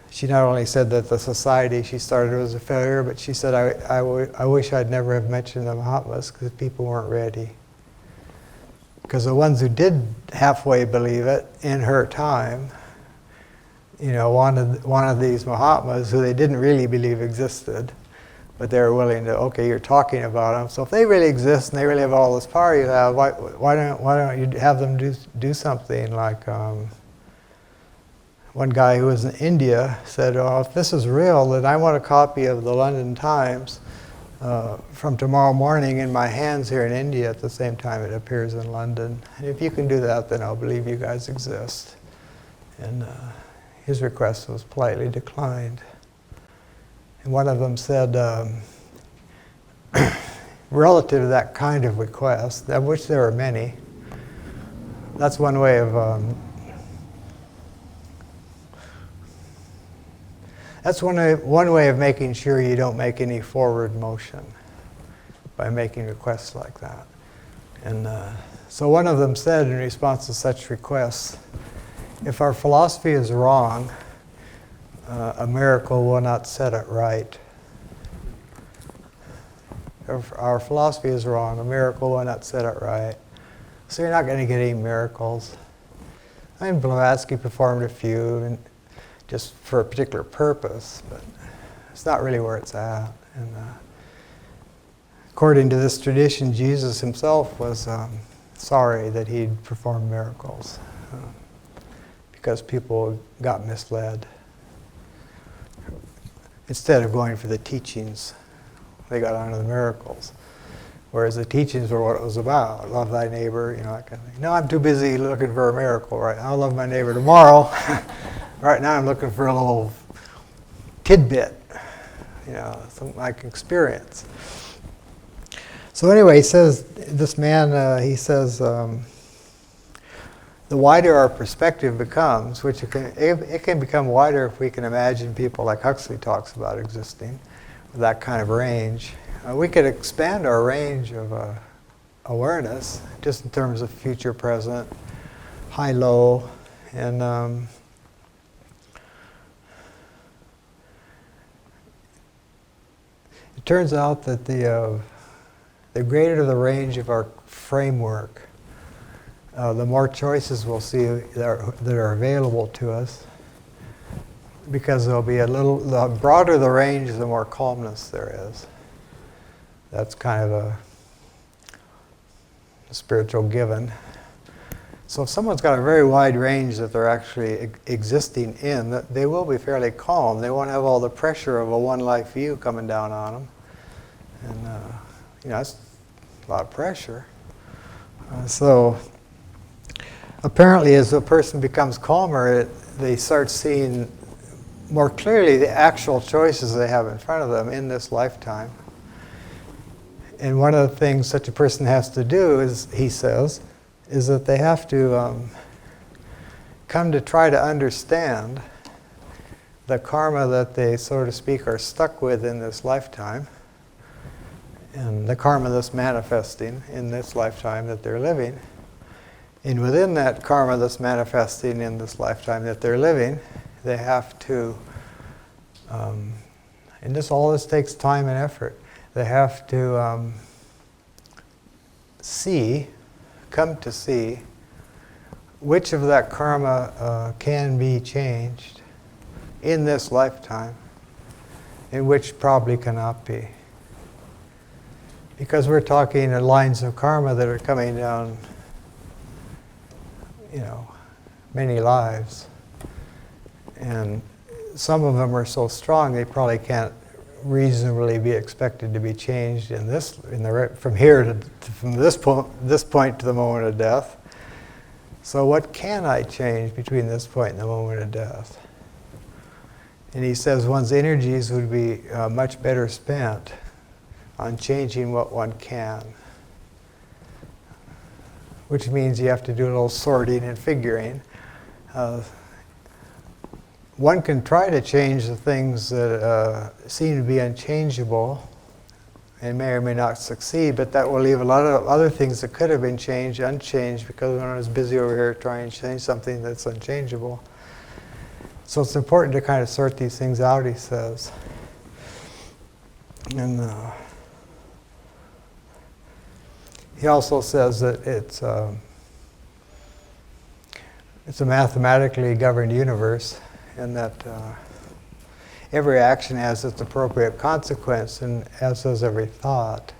she not only said that the society she started was a failure, but she said, I wish I'd never have mentioned the Mahatmas because people weren't ready. Because the ones who did halfway believe it in her time, one of these Mahatmas who they didn't really believe existed, but they were willing to, okay, you're talking about them. So if they really exist and they really have all this power you have, why don't you have them do something like, one guy who was in India said, oh, if this is real, then I want a copy of the London Times from tomorrow morning in my hands here in India at the same time it appears in London. And if you can do that, then I'll believe you guys exist. And his request was politely declined. And one of them said, relative to that kind of request, of which there are many, that's one way of one way of making sure you don't make any forward motion by making requests like that. And so one of them said in response to such requests, if our philosophy is wrong, a miracle will not set it right. If our philosophy is wrong, a miracle will not set it right. So you're not going to get any miracles. I mean, Blavatsky performed a few, and just for a particular purpose, but it's not really where it's at. And according to this tradition, Jesus himself was sorry that he'd performed miracles because people got misled. Instead of going for the teachings, they got onto the miracles. Whereas the teachings were what it was about. Love thy neighbor, that kind of thing. No, I'm too busy looking for a miracle right now. I'll love my neighbor tomorrow. Right now I'm looking for a little tidbit, something I can experience. So anyway, he says, this man, he says, the wider our perspective becomes, which it can become wider if we can imagine people like Huxley talks about existing, with that kind of range. We could expand our range of awareness, just in terms of future, present, high, low, and it turns out that the greater the range of our framework, the more choices we'll see that are available to us, because the broader the range, the more calmness there is. That's kind of a spiritual given. So if someone's got a very wide range that they're actually existing in, they will be fairly calm. They won't have all the pressure of a one-life view coming down on them. And, that's a lot of pressure. So apparently as a person becomes calmer, they start seeing more clearly the actual choices they have in front of them in this lifetime. And one of the things such a person has to do is, he says, is that they have to come to try to understand the karma that they, so to speak, are stuck with in this lifetime, and the karma that's manifesting in this lifetime that they're living. And within that karma that's manifesting in this lifetime that they're living, they have to, and all this takes time and effort, they have to come to see which of that karma can be changed in this lifetime and which probably cannot be. Because we're talking lines of karma that are coming down, many lives. And some of them are so strong they probably can't reasonably be expected to be changed from this point to the moment of death. So what can I change between this point and the moment of death? And he says one's energies would be much better spent on changing what one can, which means you have to do a little sorting and figuring. One can try to change the things that seem to be unchangeable and may or may not succeed, but that will leave a lot of other things that could have been changed unchanged because one is busy over here trying to change something that's unchangeable. So it's important to kind of sort these things out, he says. And he also says that it's a mathematically governed universe, and that every action has its appropriate consequence, and as does every thought.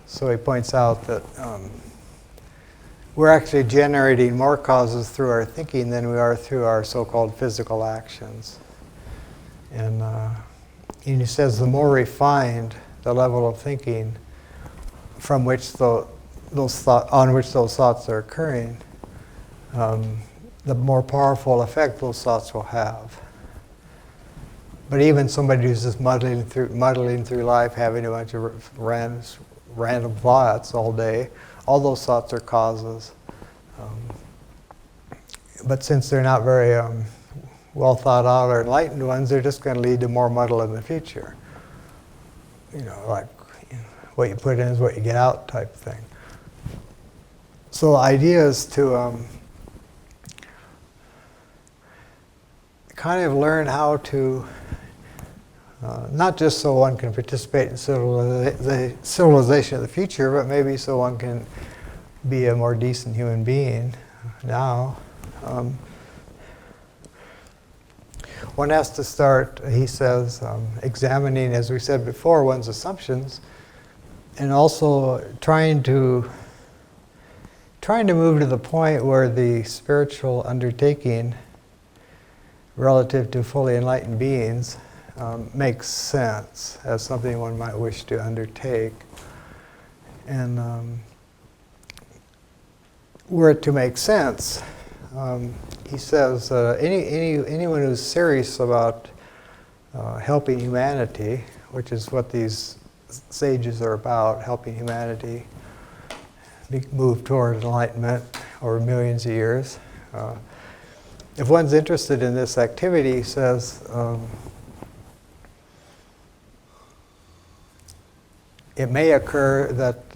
So he points out that we're actually generating more causes through our thinking than we are through our so-called physical actions. And he says the more refined the level of thinking from which on which those thoughts are occurring, the more powerful effect those thoughts will have. But even somebody who's just muddling through life, having a bunch of random thoughts all day, all those thoughts are causes. But since they're not very well thought out or enlightened ones, they're just going to lead to more muddle in the future. Like what you put in is what you get out type thing. So the idea is to kind of learn how to, not just so one can participate in the civilization of the future, but maybe so one can be a more decent human being now. One has to start, he says, examining, as we said before, one's assumptions, and also trying to move to the point where the spiritual undertaking relative to fully enlightened beings makes sense as something one might wish to undertake. And were it to make sense, he says anyone who's serious about helping humanity, which is what these sages are about, helping humanity move toward enlightenment over millions of years. If one's interested in this activity, he says, it may occur that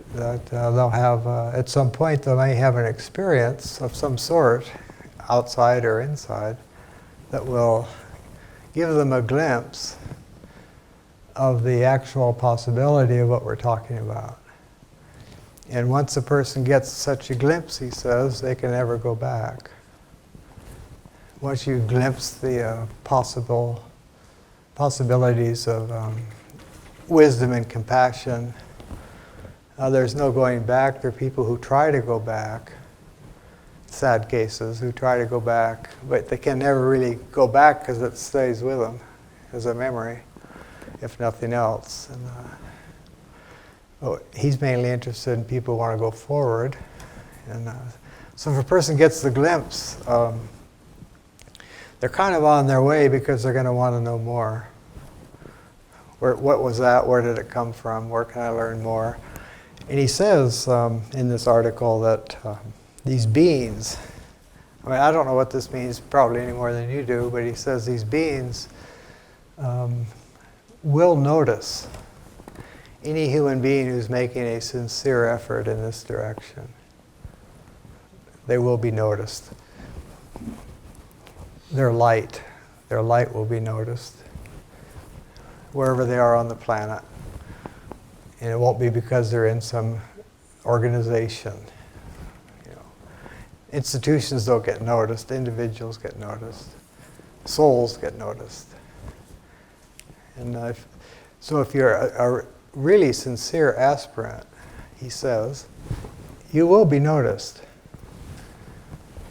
they'll have, at some point, they may have an experience of some sort, outside or inside, that will give them a glimpse of the actual possibility of what we're talking about. And once a person gets such a glimpse, he says, they can never go back. Once you glimpse the possibilities of wisdom and compassion, there's no going back. There are people who try to go back, sad cases, who try to go back, but they can never really go back because it stays with them as a memory, if nothing else. And he's mainly interested in people who want to go forward. And so if a person gets the glimpse, they're kind of on their way because they're going to want to know more. What was that? Where did it come from? Where can I learn more? And he says in this article that these beings, I don't know what this means probably any more than you do, but he says these beings will notice any human being who's making a sincere effort in this direction. They will be noticed. Their light will be noticed wherever they are on the planet. And it won't be because they're in some organization. Institutions don't get noticed, individuals get noticed, souls get noticed. And so if you're a really sincere aspirant, he says, you will be noticed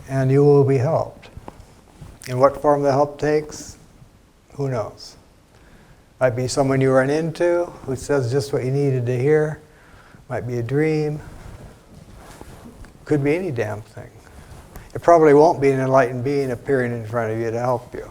and you will be helped. In what form the help takes, who knows? Might be someone you run into who says just what you needed to hear. Might be a dream. Could be any damn thing. It probably won't be an enlightened being appearing in front of you to help you.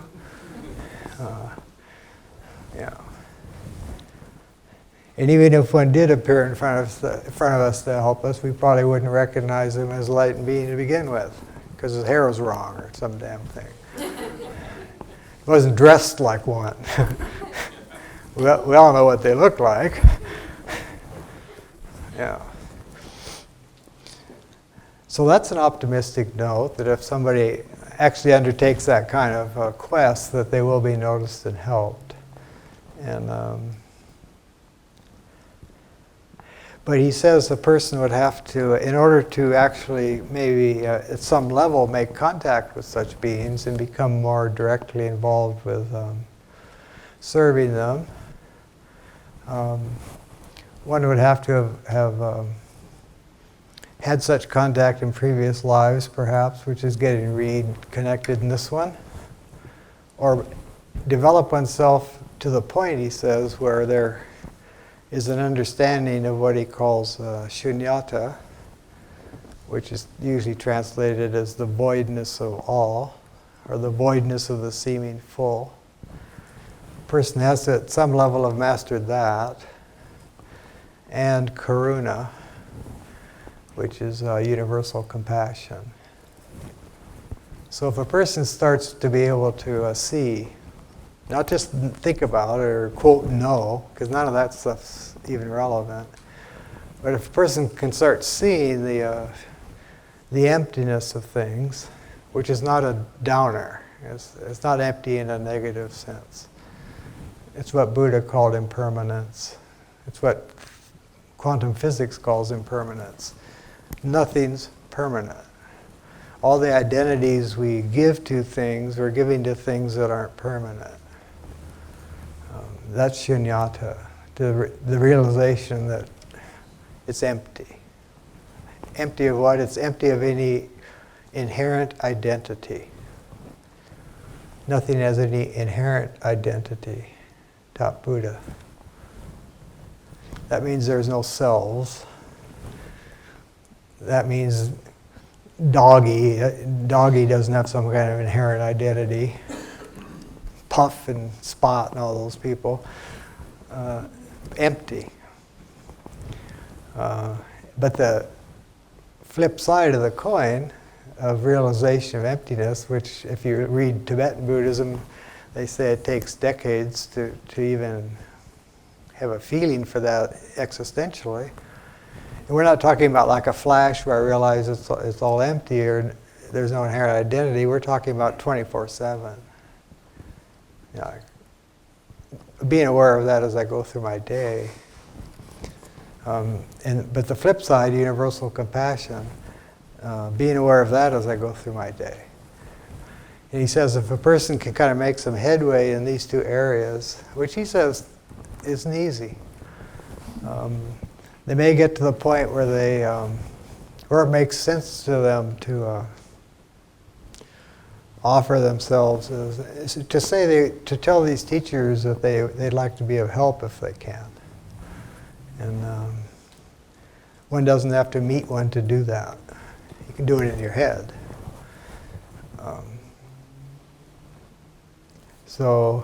And even if one did appear in front of us to help us, we probably wouldn't recognize him as a enlightened being to begin with, because his hair was wrong or some damn thing. He wasn't dressed like one. We all know what they look like. Yeah. So that's an optimistic note, that if somebody actually undertakes that kind of quest, that they will be noticed and helped. And But he says the person would have to, in order to actually maybe at some level make contact with such beings and become more directly involved with serving them, one would have to have had such contact in previous lives, perhaps, which is getting reconnected in this one, or develop oneself to the point, he says, where there is an understanding of what he calls Shunyata, which is usually translated as the voidness of all, or the voidness of the seeming full. A person has to, at some level, have mastered that, and Karuna, which is universal compassion. So if a person starts to be able to see, not just think about or quote know, because none of that stuff's even relevant, but if a person can start seeing the emptiness of things, which is not a downer, it's not empty in a negative sense. It's what Buddha called impermanence. It's what quantum physics calls impermanence. Nothing's permanent. All the identities we give to things, we're giving to things that aren't permanent. That's Shunyata, the realization that it's empty. Empty of what? It's empty of any inherent identity. Nothing has any inherent identity, taught Buddha. That means there's no selves. That means doggy doesn't have some kind of inherent identity. Puff and Spot and all those people, empty. But the flip side of the coin of realization of emptiness, which if you read Tibetan Buddhism, they say it takes decades to even have a feeling for that existentially. And we're not talking about like a flash where I realize it's all empty or there's no inherent identity. We're talking about 24/7. Yeah, being aware of that as I go through my day. But the flip side, universal compassion, being aware of that as I go through my day. And he says if a person can kind of make some headway in these two areas, which he says isn't easy, they may get to the point where where it makes sense to them to offer themselves to tell these teachers that they'd like to be of help if they can. And one doesn't have to meet one to do that. You can do it in your head. So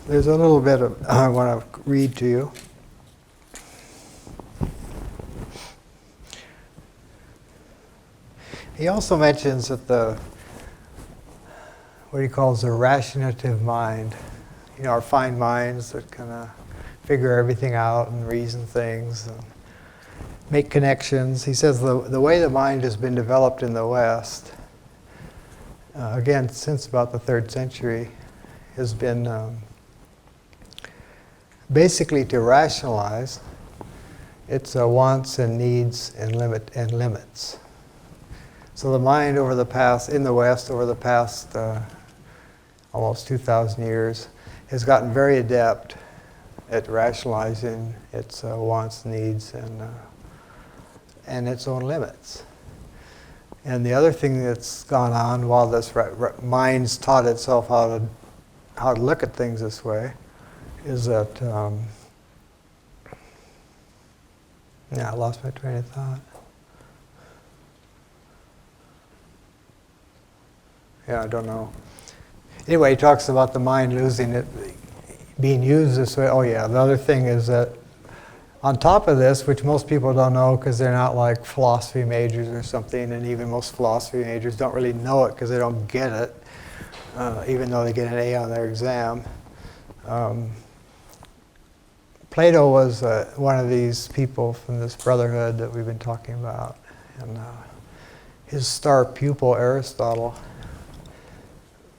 there's a little bit I want to read to you. He also mentions that what he calls the rationitive mind, our fine minds that kind of figure everything out and reason things and make connections. He says the way the mind has been developed in the West, again, since about the 3rd century, has been basically to rationalize its wants and needs and limits. So the mind in the West over the past almost 2,000 years has gotten very adept at rationalizing its wants, needs, and its own limits. And the other thing that's gone on while this mind's taught itself how to look at things this way is that I lost my train of thought. Yeah, I don't know. Anyway, he talks about the mind losing it, being used this way. Oh yeah, the other thing is that on top of this, which most people don't know because they're not like philosophy majors or something, and even most philosophy majors don't really know it because they don't get it, even though they get an A on their exam. Plato was one of these people from this brotherhood that we've been talking about. And his star pupil, Aristotle,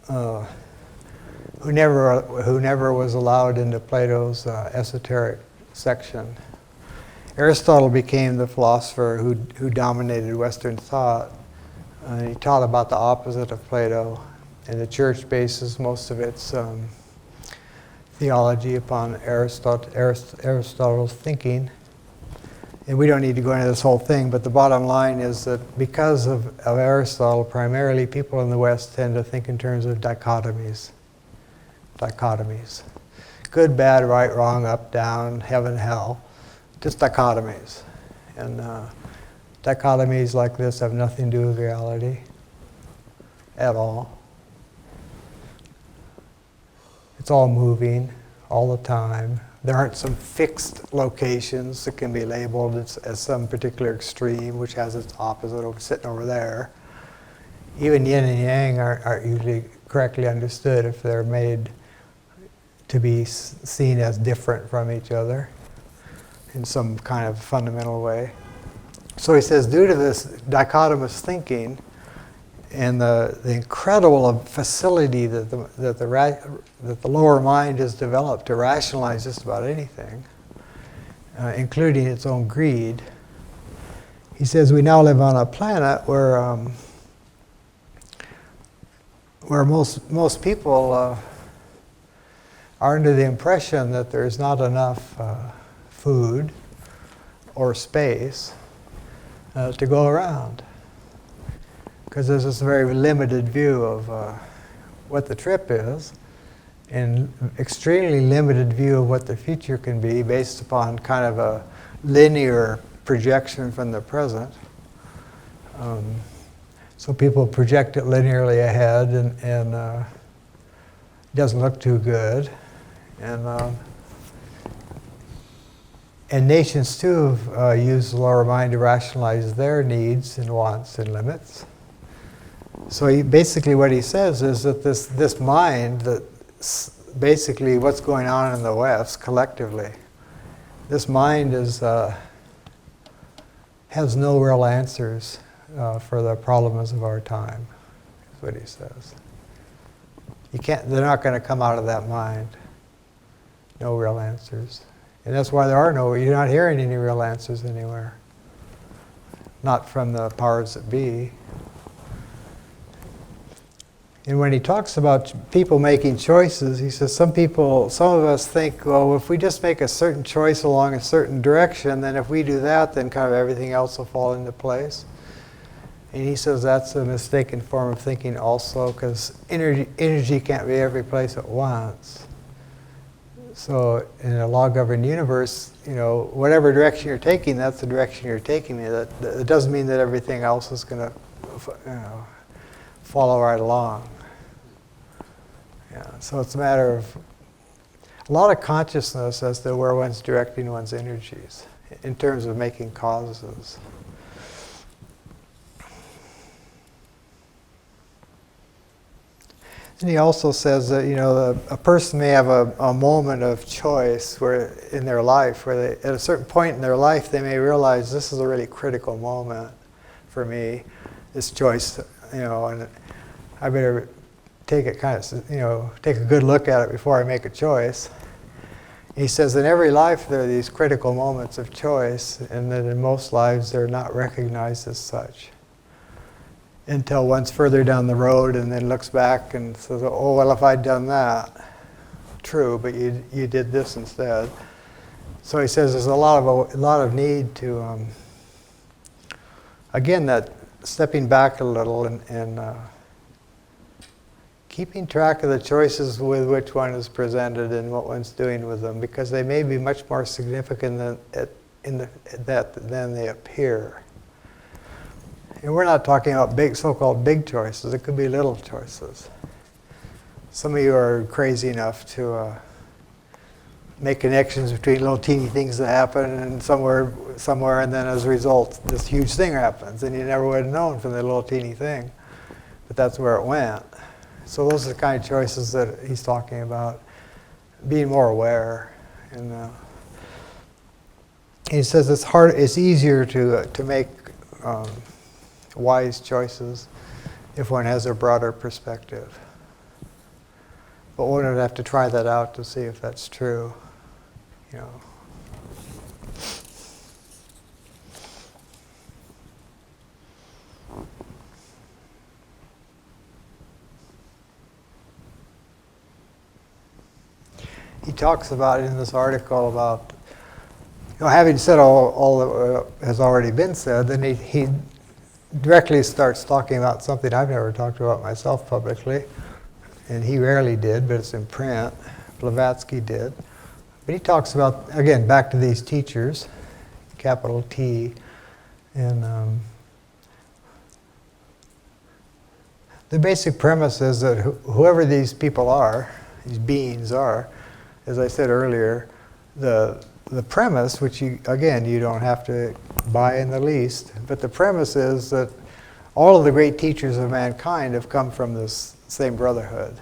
who never was allowed into Plato's esoteric section. Aristotle became the philosopher who dominated Western thought. He taught about the opposite of Plato, and the church bases most of its theology upon Aristotle's thinking. And we don't need to go into this whole thing, but the bottom line is that because of Aristotle, primarily people in the West tend to think in terms of dichotomies. Dichotomies. Good, bad, right, wrong, up, down, heaven, hell. Just dichotomies. And dichotomies like this have nothing to do with reality at all. It's all moving all the time. There aren't some fixed locations that can be labeled as some particular extreme, which has its opposite sitting over there. Even yin and yang aren't usually correctly understood if they're made to be seen as different from each other in some kind of fundamental way. So he says, due to this dichotomous thinking and the incredible facility that the lower mind has developed to rationalize just about anything, including its own greed, he says we now live on a planet where most people are under the impression that there's not enough food or space to go around. Because there's this very limited view of what the trip is, and extremely limited view of what the future can be based upon kind of a linear projection from the present. So people project it linearly ahead, and it doesn't look too good. And nations too have used the lower mind to rationalize their needs and wants and limits. So basically what he says is that this mind, that basically what's going on in the West collectively, this mind has no real answers for the problems of our time, is what he says. They're not going to come out of that mind. No real answers. And that's why you're not hearing any real answers anywhere. Not from the powers that be. And when he talks about people making choices, he says some of us think, well, if we just make a certain choice along a certain direction, then if we do that, then kind of everything else will fall into place. And he says that's a mistaken form of thinking also, because energy can't be every place at once. So in a law-governed universe, whatever direction you're taking, that's the direction you're taking. It doesn't mean that everything else is going to follow right along. Yeah, so it's a matter of a lot of consciousness as to where one's directing one's energies in terms of making causes. And he also says that a person may have a moment of choice where in their life, where they, at a certain point in their life, they may realize this is a really critical moment for me, this choice, and I better take it take a good look at it before I make a choice. He says in every life there are these critical moments of choice, and that in most lives they're not recognized as such until one's further down the road and then looks back and says, oh, well, if I'd done that, true, but you did this instead. So he says there's a lot of need to, again, that stepping back a little and keeping track of the choices with which one is presented and what one's doing with them, because they may be much more significant than they appear. And we're not talking about so-called big choices. It could be little choices. Some of you are crazy enough to make connections between little teeny things that happen and somewhere, and then as a result, this huge thing happens, and you never would have known from the little teeny thing, but that's where it went. So those are the kind of choices that he's talking about, being more aware. And he says it's easier to make wise choices if one has a broader perspective. But one would have to try that out to see if that's true. he talks about in this article about, having said all that has already been said, then he directly starts talking about something I've never talked about myself publicly, and he rarely did, but it's in print. Blavatsky did. But he talks about, again, back to these teachers, capital T, and the basic premise is that whoever these people are, these beings are, as I said earlier, the premise, which you don't have to buy in the least, but the premise is that all of the great teachers of mankind have come from this same brotherhood,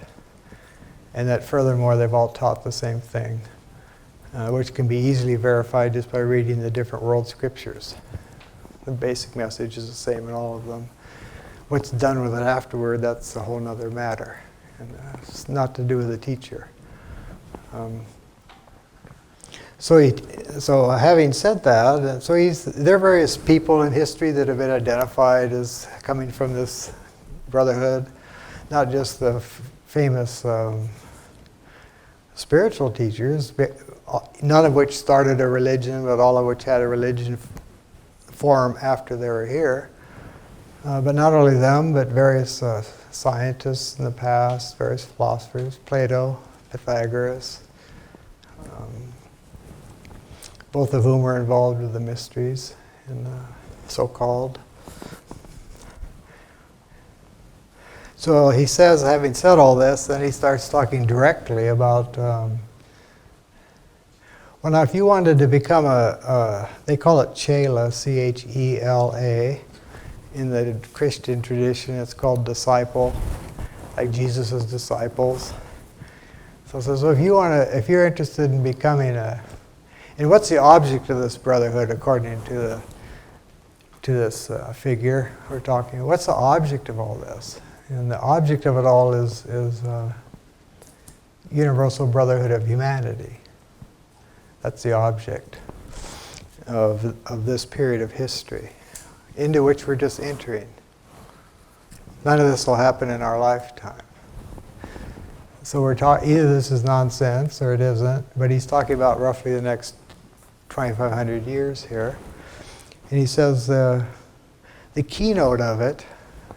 and that furthermore they've all taught the same thing, which can be easily verified just by reading the different world scriptures. The basic message is the same in all of them. What's done with it afterward, that's a whole other matter, and it's not to do with the teacher. So having said that, there are various people in history that have been identified as coming from this brotherhood, not just the famous spiritual teachers, none of which started a religion, but all of which had a religion form after they were here. But not only them, but various scientists in the past, various philosophers, Plato, Pythagoras, both of whom were involved with the mysteries, and so-called. So he says, having said all this, then he starts talking directly about, well, now if you wanted to become they call it Chela, C-H-E-L-A. In the Christian tradition, it's called disciple, like Jesus' disciples. So it says, well, if you're interested in becoming and what's the object of this brotherhood according to this figure we're talking? What's the object of all this? And the object of it all is universal brotherhood of humanity. That's the object of this period of history, into which we're just entering. None of this will happen in our lifetime. So we're talking, either this is nonsense or it isn't, but he's talking about roughly the next 2,500 years here. And he says the keynote of it,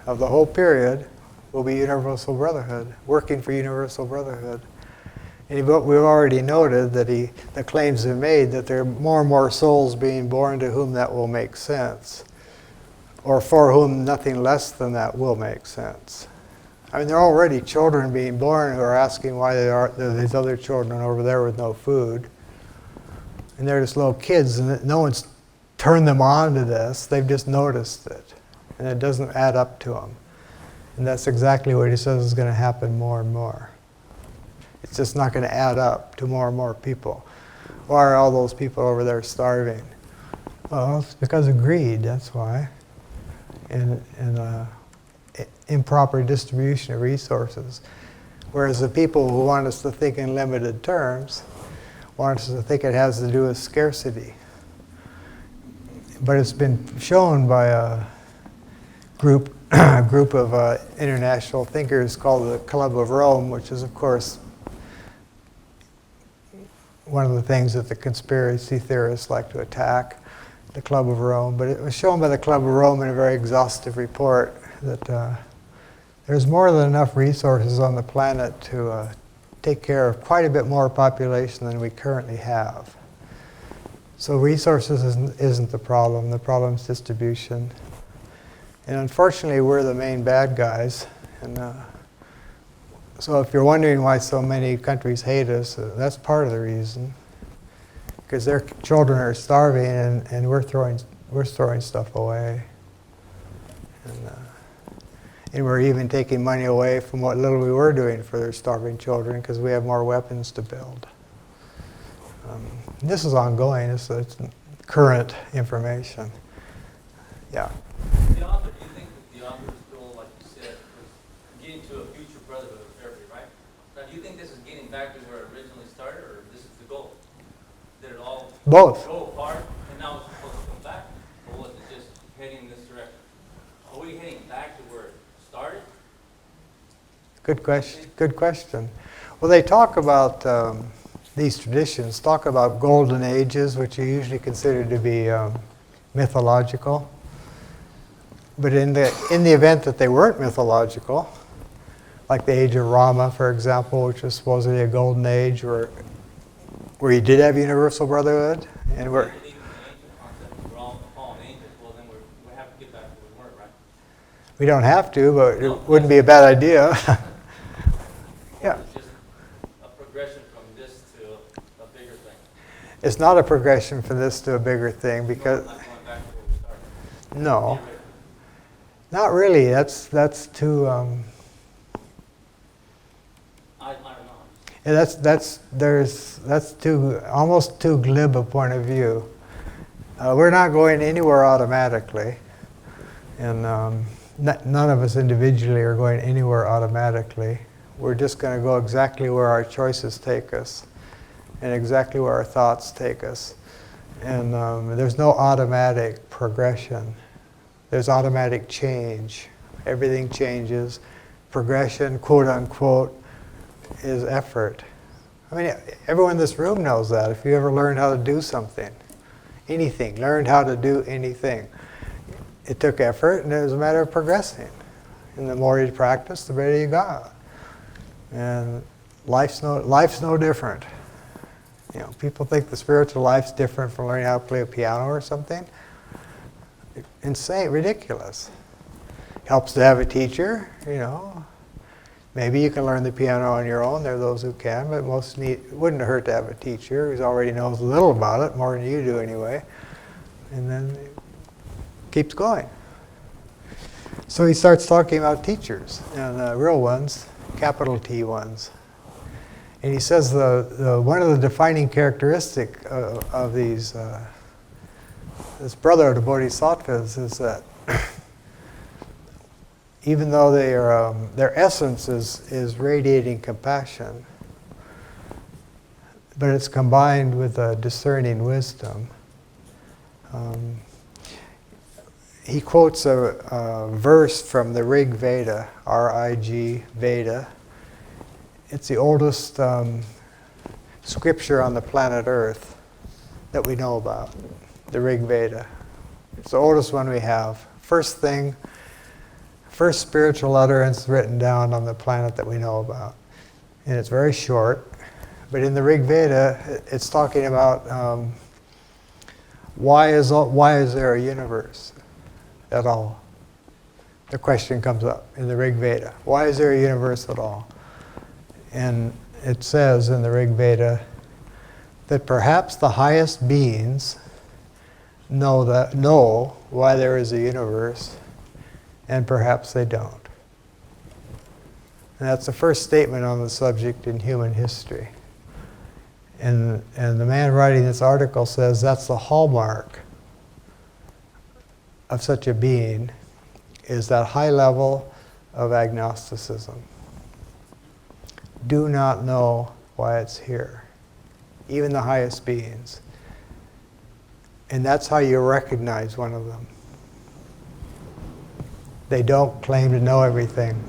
of the whole period, will be universal brotherhood, working for universal brotherhood. And we've already noted that the claims have made that there are more and more souls being born to whom that will make sense, or for whom nothing less than that will make sense. I mean, there are already children being born who are asking why there are these other children over there with no food. And they're just little kids, and no one's turned them on to this. They've just noticed it. And it doesn't add up to them. And that's exactly what he says is going to happen more and more. It's just not going to add up to more and more people. Why are all those people over there starving? Well, it's because of greed, that's why. And improper distribution of resources. Whereas the people who want us to think in limited terms want us to think it has to do with scarcity. But it's been shown by a group of international thinkers called the Club of Rome, which is, of course, one of the things that the conspiracy theorists like to attack, the Club of Rome. But it was shown by the Club of Rome in a very exhaustive report that there's more than enough resources on the planet to take care of quite a bit more population than we currently have. So resources isn't the problem. The problem is distribution. And unfortunately, we're the main bad guys. And so if you're wondering why so many countries hate us, that's part of the reason. Because their children are starving, and we're throwing stuff away. And we're even taking money away from what little we were doing for their starving children because we have more weapons to build. This is ongoing. It's current information. Yeah. The author, do you think that the author's goal, like you said, was getting to a future brotherhood of everybody, right? Now, do you think this is getting back to where it originally started, or this is the goal? Did it all Both. go apart, and now it's supposed to come back? Or was it just heading in this direction? Are we heading back to where it started? Good question. Good question. Well, they talk about these traditions talk about golden ages, which are usually considered to be mythological. But in the event that they weren't mythological, like the age of Rama, for example, which was supposedly a golden age where you did have universal brotherhood, and where Believe in the angel concept, we're all fallen angels. Well, then we have to get back to where we were, right? we don't have to, but it wouldn't be a bad idea. Yeah. It's just a progression from this to a bigger thing. It's not a progression from this to a bigger thing because Not going back to where we started. no, not really. That's too. I don't know. Yeah, that's too almost too glib a point of view. We're not going anywhere automatically, and none of us individually are going anywhere automatically. We're just going to go exactly where our choices take us, and exactly where our thoughts take us. And there's no automatic progression. There's automatic change. Everything changes. Progression, quote unquote, is effort. I mean, everyone in this room knows that. If you ever learned how to do something, anything, learned how to do anything, it took effort, and it was a matter of progressing. And the more you practice, the better you got. And life's no different. You know, people think the spiritual life's different from learning how to play a piano or something. Insane, ridiculous. Helps to have a teacher, you know. Maybe you can learn the piano on your own. There are those who can, but it wouldn't hurt to have a teacher who already knows a little about it, more than you do anyway. And then it keeps going. So he starts talking about teachers, and real ones, capital T ones. And he says one of the defining characteristic of these this brotherhood of bodhisattvas is that even though their essence is radiating compassion, but it's combined with a discerning wisdom. He quotes a verse from the Rig Veda, R-I-G Veda. It's the oldest scripture on the planet Earth that we know about, the Rig Veda. It's the oldest one we have. First spiritual utterance written down on the planet that we know about. And it's very short, but in the Rig Veda, it's talking about why is there a universe at all? The question comes up in the Rig Veda. Why is there a universe at all? And it says in the Rig Veda that perhaps the highest beings know why there is a universe, and perhaps they don't. And that's the first statement on the subject in human history. And the man writing this article says that's the hallmark of such a being, is that high level of agnosticism. Do not know why it's here, even the highest beings. And that's how you recognize one of them. They don't claim to know everything.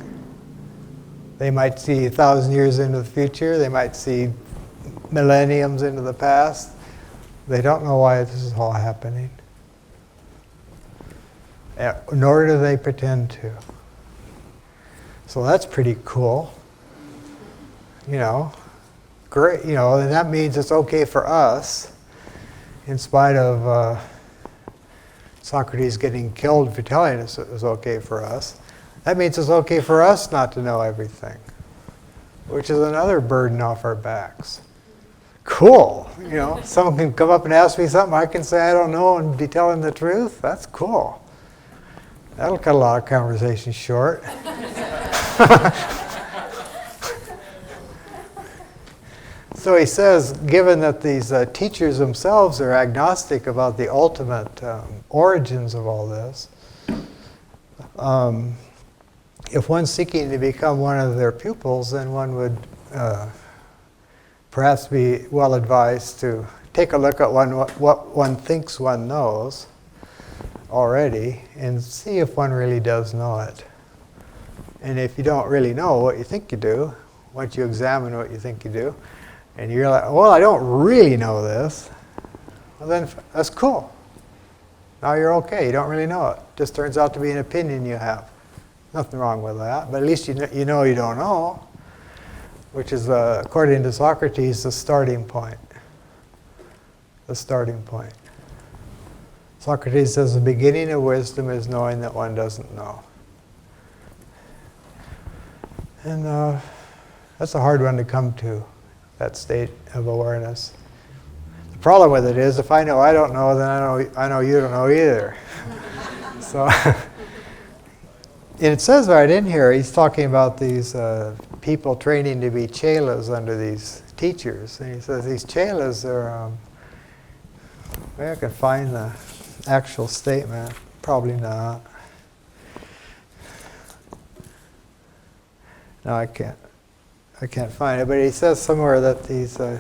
They might see 1,000 years into the future. They might see millenniums into the past. They don't know why this is all happening. Nor do they pretend to. So that's pretty cool. You know, great. You know, and that means it's okay for us, in spite of Socrates getting killed for telling us it was okay for us. That means it's okay for us not to know everything, which is another burden off our backs. Cool. You know, someone can come up and ask me something, I can say I don't know and be telling the truth. That's cool. That'll cut a lot of conversations short. So he says, given that these teachers themselves are agnostic about the ultimate origins of all this, if one's seeking to become one of their pupils, then one would perhaps be well advised to take a look at what one thinks one knows already and see if one really does know it. And if you don't really know what you think you do, once you examine what you think you do, and you're like, well, I don't really know this, well then that's cool. Now you're okay, you don't really know it. Just turns out to be an opinion you have. Nothing wrong with that, but at least you know you don't know, which is, according to Socrates, the starting point. The starting point. Socrates says the beginning of wisdom is knowing that one doesn't know. And that's a hard one to come to, that state of awareness. The problem with it is, if I know I don't know, then I know you don't know either. So, and it says right in here, he's talking about these people training to be chelas under these teachers. And he says these chelas are, maybe I can find the actual statement, probably not. No, I can't find it. But he says somewhere that the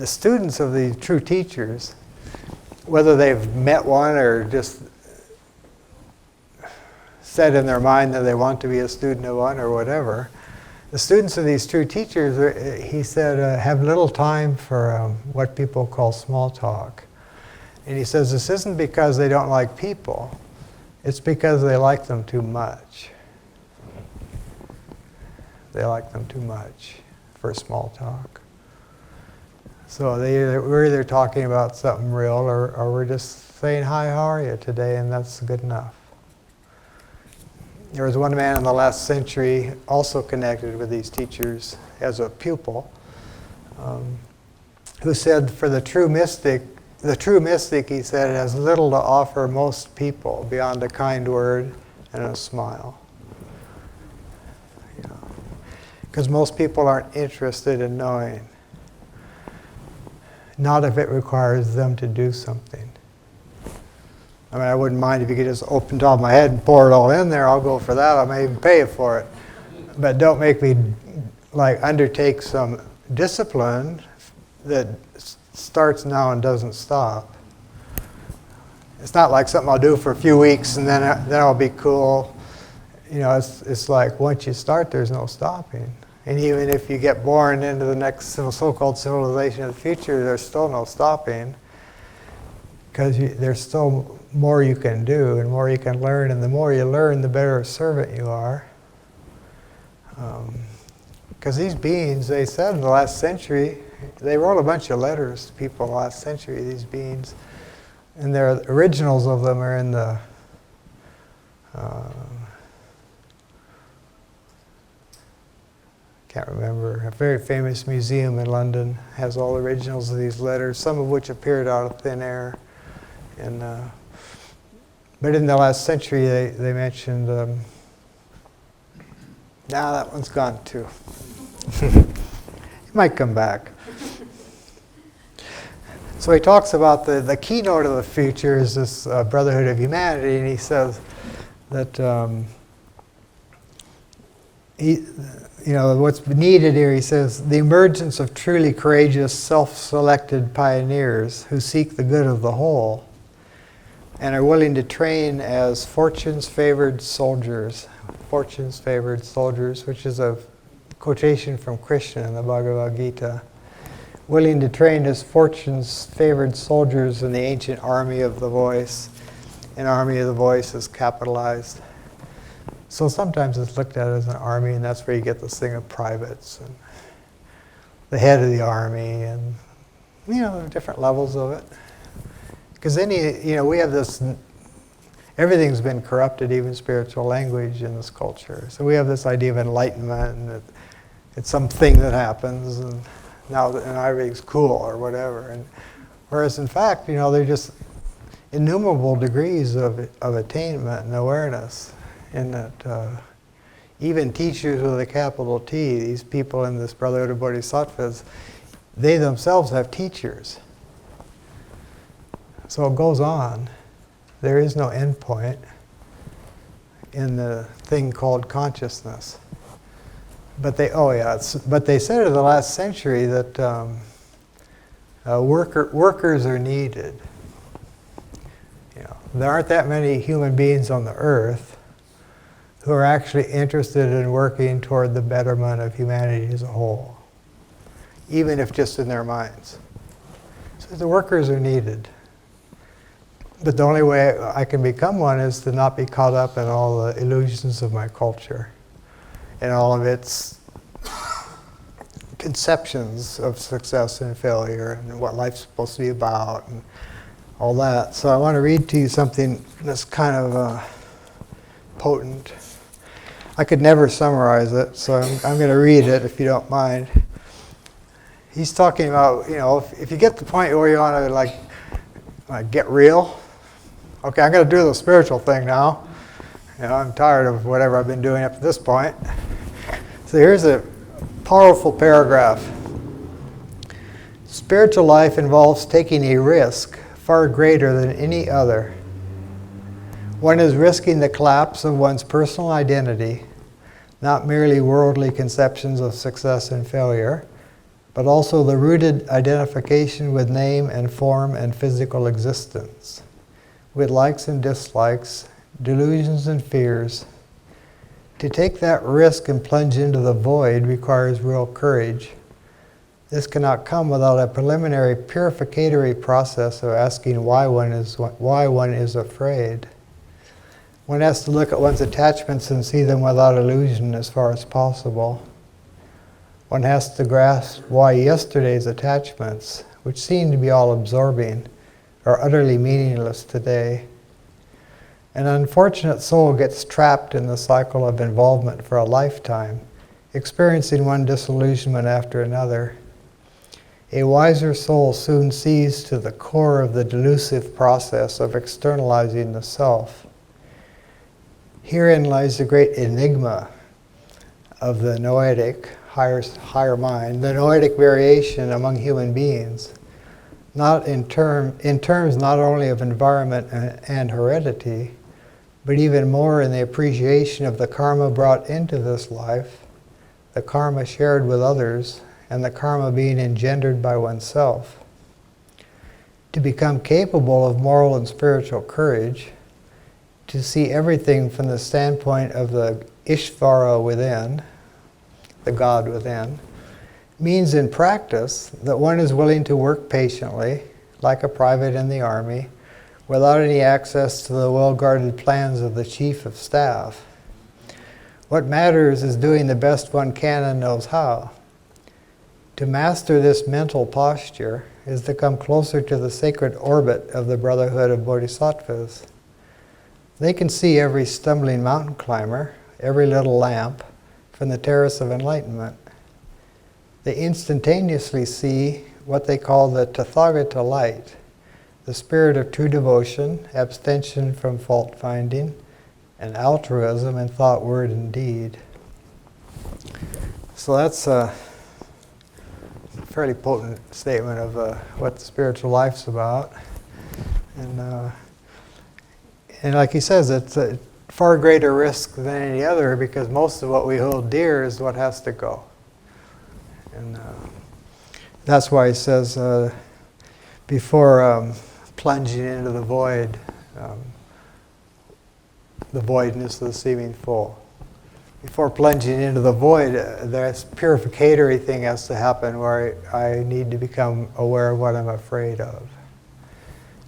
students of the true teachers, whether they've met one or just said in their mind that they want to be a student of one or whatever, the students of these true teachers, he said, have little time for what people call small talk. And he says this isn't because they don't like people, it's because they like them too much. They like them too much for small talk. So we're either talking about something real or we're just saying, hi, how are you today? And that's good enough. There was one man in the last century also connected with these teachers as a pupil who said for the true mystic, he said, has little to offer most people beyond a kind word and a smile. Because most people aren't interested in knowing. Not if it requires them to do something. I mean, I wouldn't mind if you could just open the top of my head and pour it all in there. I'll go for that. I may even pay for it. But don't make me undertake some discipline that starts now and doesn't stop. It's not like something I'll do for a few weeks and then I'll be cool. It's like once you start, there's no stopping. And even if you get born into the next so-called civilization of the future, there's still no stopping. Because there's still more you can do and more you can learn. And the more you learn, the better a servant you are. Because these beings, they said in the last century, they wrote a bunch of letters to people in the last century, these beings. And their originals of them are in the can't remember, a very famous museum in London has all the originals of these letters, some of which appeared out of thin air. And but in the last century, they mentioned, that one's gone too. It might come back. So he talks about the keynote of the future is this brotherhood of humanity, and he says that what's needed here, he says, the emergence of truly courageous, self-selected pioneers who seek the good of the whole and are willing to train as fortune's favored soldiers. Fortune's favored soldiers, which is a quotation from Krishna in the Bhagavad Gita. Willing to train as fortune's favored soldiers in the ancient army of the voice. And army of the voice is capitalized. So sometimes it's looked at as an army, and that's where you get this thing of privates and the head of the army, and different levels of it. Because we have this. Everything's been corrupted, even spiritual language in this culture. So we have this idea of enlightenment, and that it's something that happens, and now everything's cool or whatever. And whereas in fact, they're just innumerable degrees of attainment and awareness. In that even teachers with a capital T, these people in this Brotherhood of Bodhisattvas, they themselves have teachers. So it goes on. There is no end point in the thing called consciousness. But they said in the last century that workers are needed. There aren't that many human beings on the earth who are actually interested in working toward the betterment of humanity as a whole. even if just in their minds. So the workers are needed. But the only way I can become one is to not be caught up in all the illusions of my culture and all of its conceptions of success and failure and what life's supposed to be about and all that. So I want to read to you something that's kind of potent. I could never summarize it, so I'm going to read it if you don't mind. He's talking about, if you get to the point where you want to like get real, okay, I'm going to do the spiritual thing now. I'm tired of whatever I've been doing up to this point. So here's a powerful paragraph. Spiritual life involves taking a risk far greater than any other. One is risking the collapse of one's personal identity, not merely worldly conceptions of success and failure, but also the rooted identification with name and form and physical existence, with likes and dislikes, delusions and fears. To take that risk and plunge into the void requires real courage. This cannot come without a preliminary purificatory process of asking why one is afraid. One has to look at one's attachments and see them without illusion as far as possible. One has to grasp why yesterday's attachments, which seem to be all absorbing, are utterly meaningless today. An unfortunate soul gets trapped in the cycle of involvement for a lifetime, experiencing one disillusionment after another. A wiser soul soon sees to the core of the delusive process of externalizing the self. Herein lies the great enigma of the noetic, higher mind, the noetic variation among human beings, not in terms not only of environment and heredity, but even more in the appreciation of the karma brought into this life, the karma shared with others, and the karma being engendered by oneself. To become capable of moral and spiritual courage, to see everything from the standpoint of the Ishvara within, the God within, means in practice that one is willing to work patiently, like a private in the army, without any access to the well-guarded plans of the chief of staff. What matters is doing the best one can and knows how. To master this mental posture is to come closer to the sacred orbit of the Brotherhood of Bodhisattvas. They can see every stumbling mountain climber, every little lamp, from the terrace of enlightenment. They instantaneously see what they call the Tathagata light, the spirit of true devotion, abstention from fault-finding, and altruism in thought, word, and deed. So that's a fairly potent statement of what the spiritual life's about. And like he says, it's a far greater risk than any other because most of what we hold dear is what has to go. And that's why he says before plunging into the void, the voidness of the seeming full. Before plunging into the void, this purificatory thing has to happen where I need to become aware of what I'm afraid of.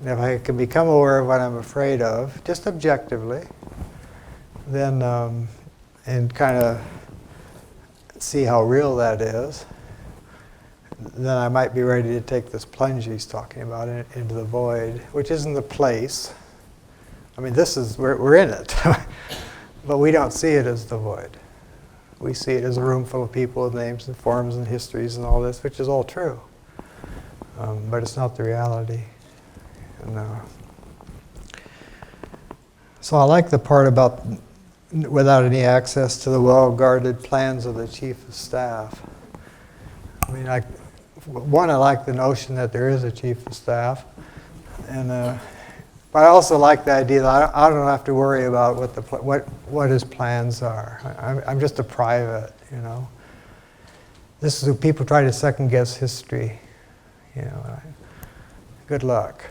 And if I can become aware of what I'm afraid of, just objectively, then and kind of see how real that is, then I might be ready to take this plunge he's talking about into the void, which isn't the place. I mean, we're in it, but we don't see it as the void. We see it as a room full of people with names and forms and histories and all this, which is all true. But it's not the reality. And, so I like the part about without any access to the well-guarded plans of the chief of staff. I mean, I like the notion that there is a chief of staff, and but I also like the idea that I don't have to worry about what his plans are. I'm just a private, This is people try to second guess history, Good luck.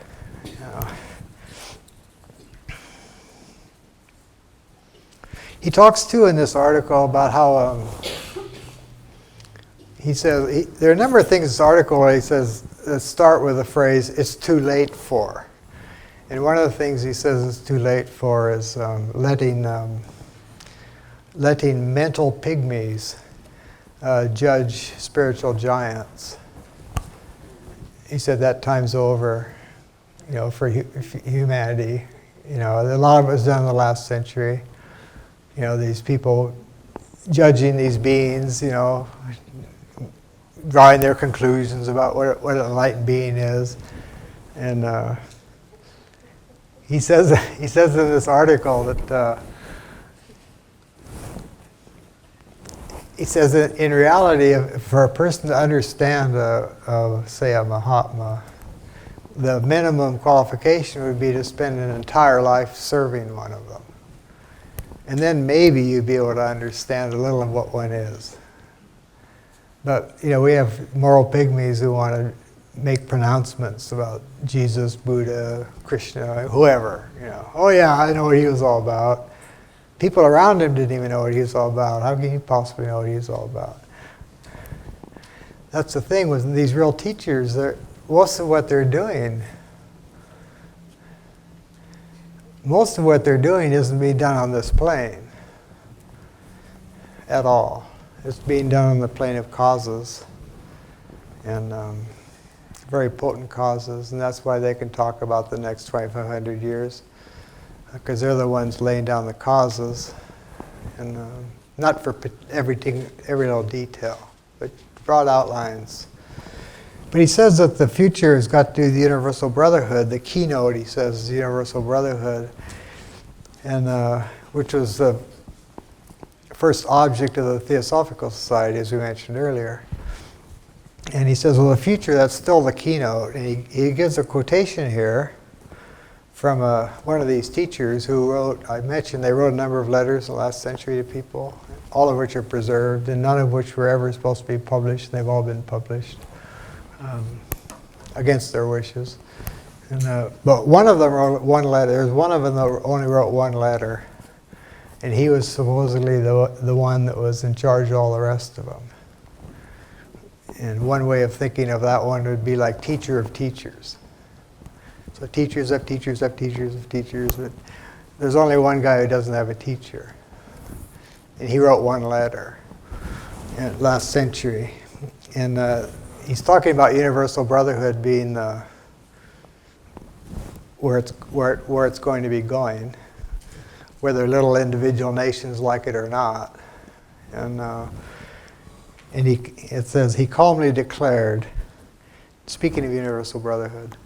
He talks too in this article about how he says, there are a number of things in this article where he says, that start with the phrase, "it's too late for." And one of the things he says it's too late for is letting mental pygmies judge spiritual giants. He said that time's over, for humanity. A lot of it was done in the last century. These people judging these beings, drawing their conclusions about what an enlightened being is. And he says in this article that he says that in reality, for a person to understand, say, a Mahatma, the minimum qualification would be to spend an entire life serving one of them. And then maybe you'd be able to understand a little of what one is. But, we have moral pygmies who want to make pronouncements about Jesus, Buddha, Krishna, whoever. Oh yeah, I know what he was all about. People around him didn't even know what he was all about. How can you possibly know what he was all about? That's the thing with these real teachers. Most of what they're doing isn't being done on this plane at all. It's being done on the plane of causes, and very potent causes, and that's why they can talk about the next 2,500 years, because they're the ones laying down the causes, and not for every little detail, but broad outlines. But he says that the future has got to do with the universal brotherhood. The keynote, he says, is the universal brotherhood, and which was the first object of the Theosophical Society, as we mentioned earlier. And he says, well, the future, that's still the keynote. And he gives a quotation here from one of these teachers who wrote, I mentioned they wrote a number of letters in the last century to people, all of which are preserved, and none of which were ever supposed to be published. They've all been published against their wishes. And, but one of them wrote one letter. There's one of them that only wrote one letter. And he was supposedly the one that was in charge of all the rest of them. And one way of thinking of that one would be like teacher of teachers. So teachers of teachers of teachers of teachers. But there's only one guy who doesn't have a teacher. And he wrote one letter in last century. And he's talking about universal brotherhood being where it's going to be going, whether little individual nations like it or not. And it says, he calmly declared, speaking of universal brotherhood,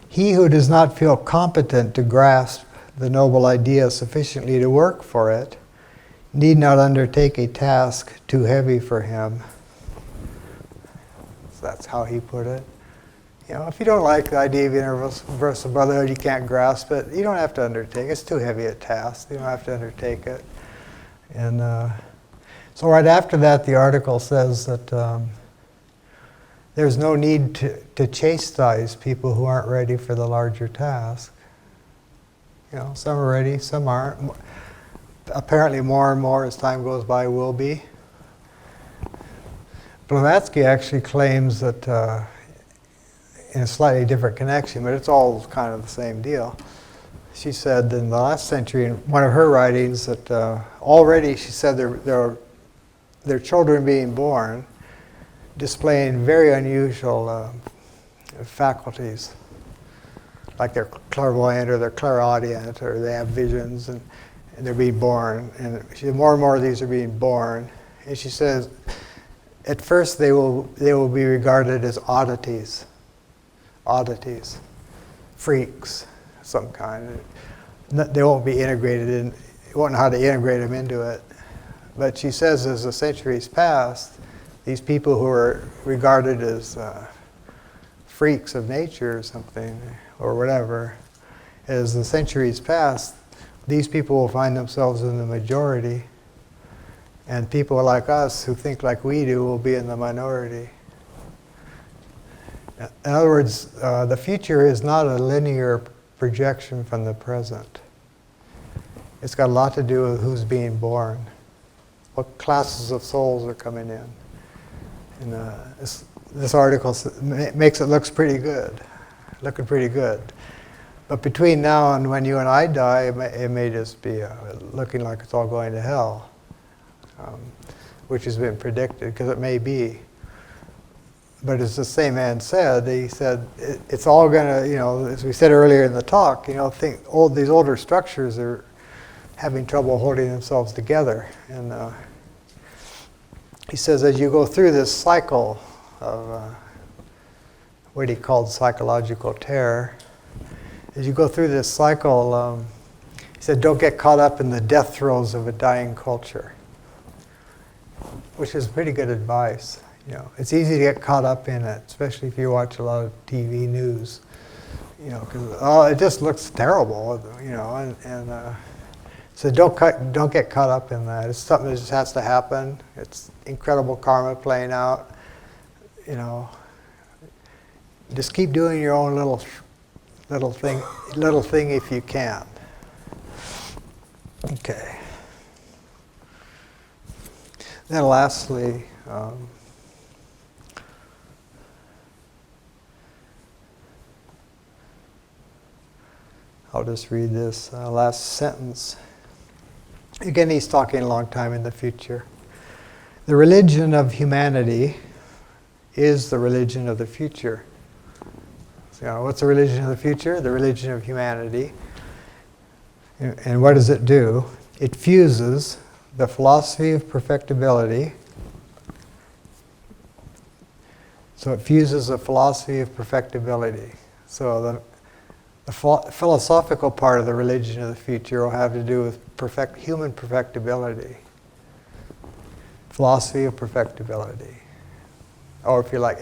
he who does not feel competent to grasp the noble idea sufficiently to work for it need not undertake a task too heavy for him. So that's how he put it. If you don't like the idea of universal brotherhood, you can't grasp it, you don't have to undertake it. It's too heavy a task. You don't have to undertake it. And so right after that, the article says that there's no need to chastise people who aren't ready for the larger task. Some are ready, some aren't. Apparently more and more as time goes by will be. Blavatsky actually claims that in a slightly different connection, but it's all kind of the same deal. She said in the last century, in one of her writings, that already, she said, their children being born displaying very unusual faculties, like they're clairvoyant or they're clairaudient or they have visions, and they're being born. And she said more and more of these are being born. And she says, at first they will be regarded as oddities, freaks of some kind. They won't be integrated in, you won't know how to integrate them into it. But she says as the centuries pass, these people who are regarded as freaks of nature or something, or whatever, as the centuries pass, these people will find themselves in the majority, and people like us who think like we do will be in the minority. In other words, the future is not a linear projection from the present. It's got a lot to do with who's being born, what classes of souls are coming in. And this article makes it looking pretty good. But between now and when you and I die, it may just be looking like it's all going to hell, which has been predicted, because it may be. But as the same man said, he said it's all going to, as we said earlier in the talk, these older structures are having trouble holding themselves together. And he says as you go through this cycle of what he called psychological terror, as you go through this cycle, he said, don't get caught up in the death throes of a dying culture, which is pretty good advice. It's easy to get caught up in it, especially if you watch a lot of TV news, because it just looks terrible, so don't get caught up in that. It's something that just has to happen. It's incredible karma playing out. Just keep doing your own little thing if you can. Okay. Then lastly, I'll just read this last sentence. Again, he's talking a long time in the future. The religion of humanity is the religion of the future. So, what's the religion of the future? The religion of humanity. And what does it do? It fuses the philosophy of perfectibility. So it fuses the philosophy of perfectibility. So the philosophical part of the religion of the future will have to do with human perfectibility. Philosophy of perfectibility. Or if you like,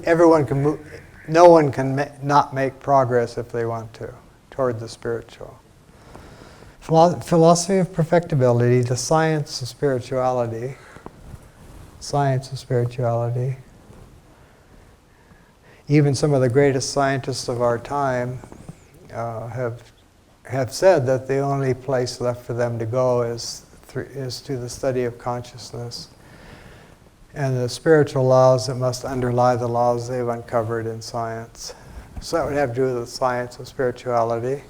everyone can move. No one can not make progress if they want to toward the spiritual. Philosophy of perfectibility, the science of spirituality. Science of spirituality. Even some of the greatest scientists of our time have said that the only place left for them to go is to the study of consciousness and the spiritual laws that must underlie the laws they've uncovered in science. So that would have to do with the science of spirituality.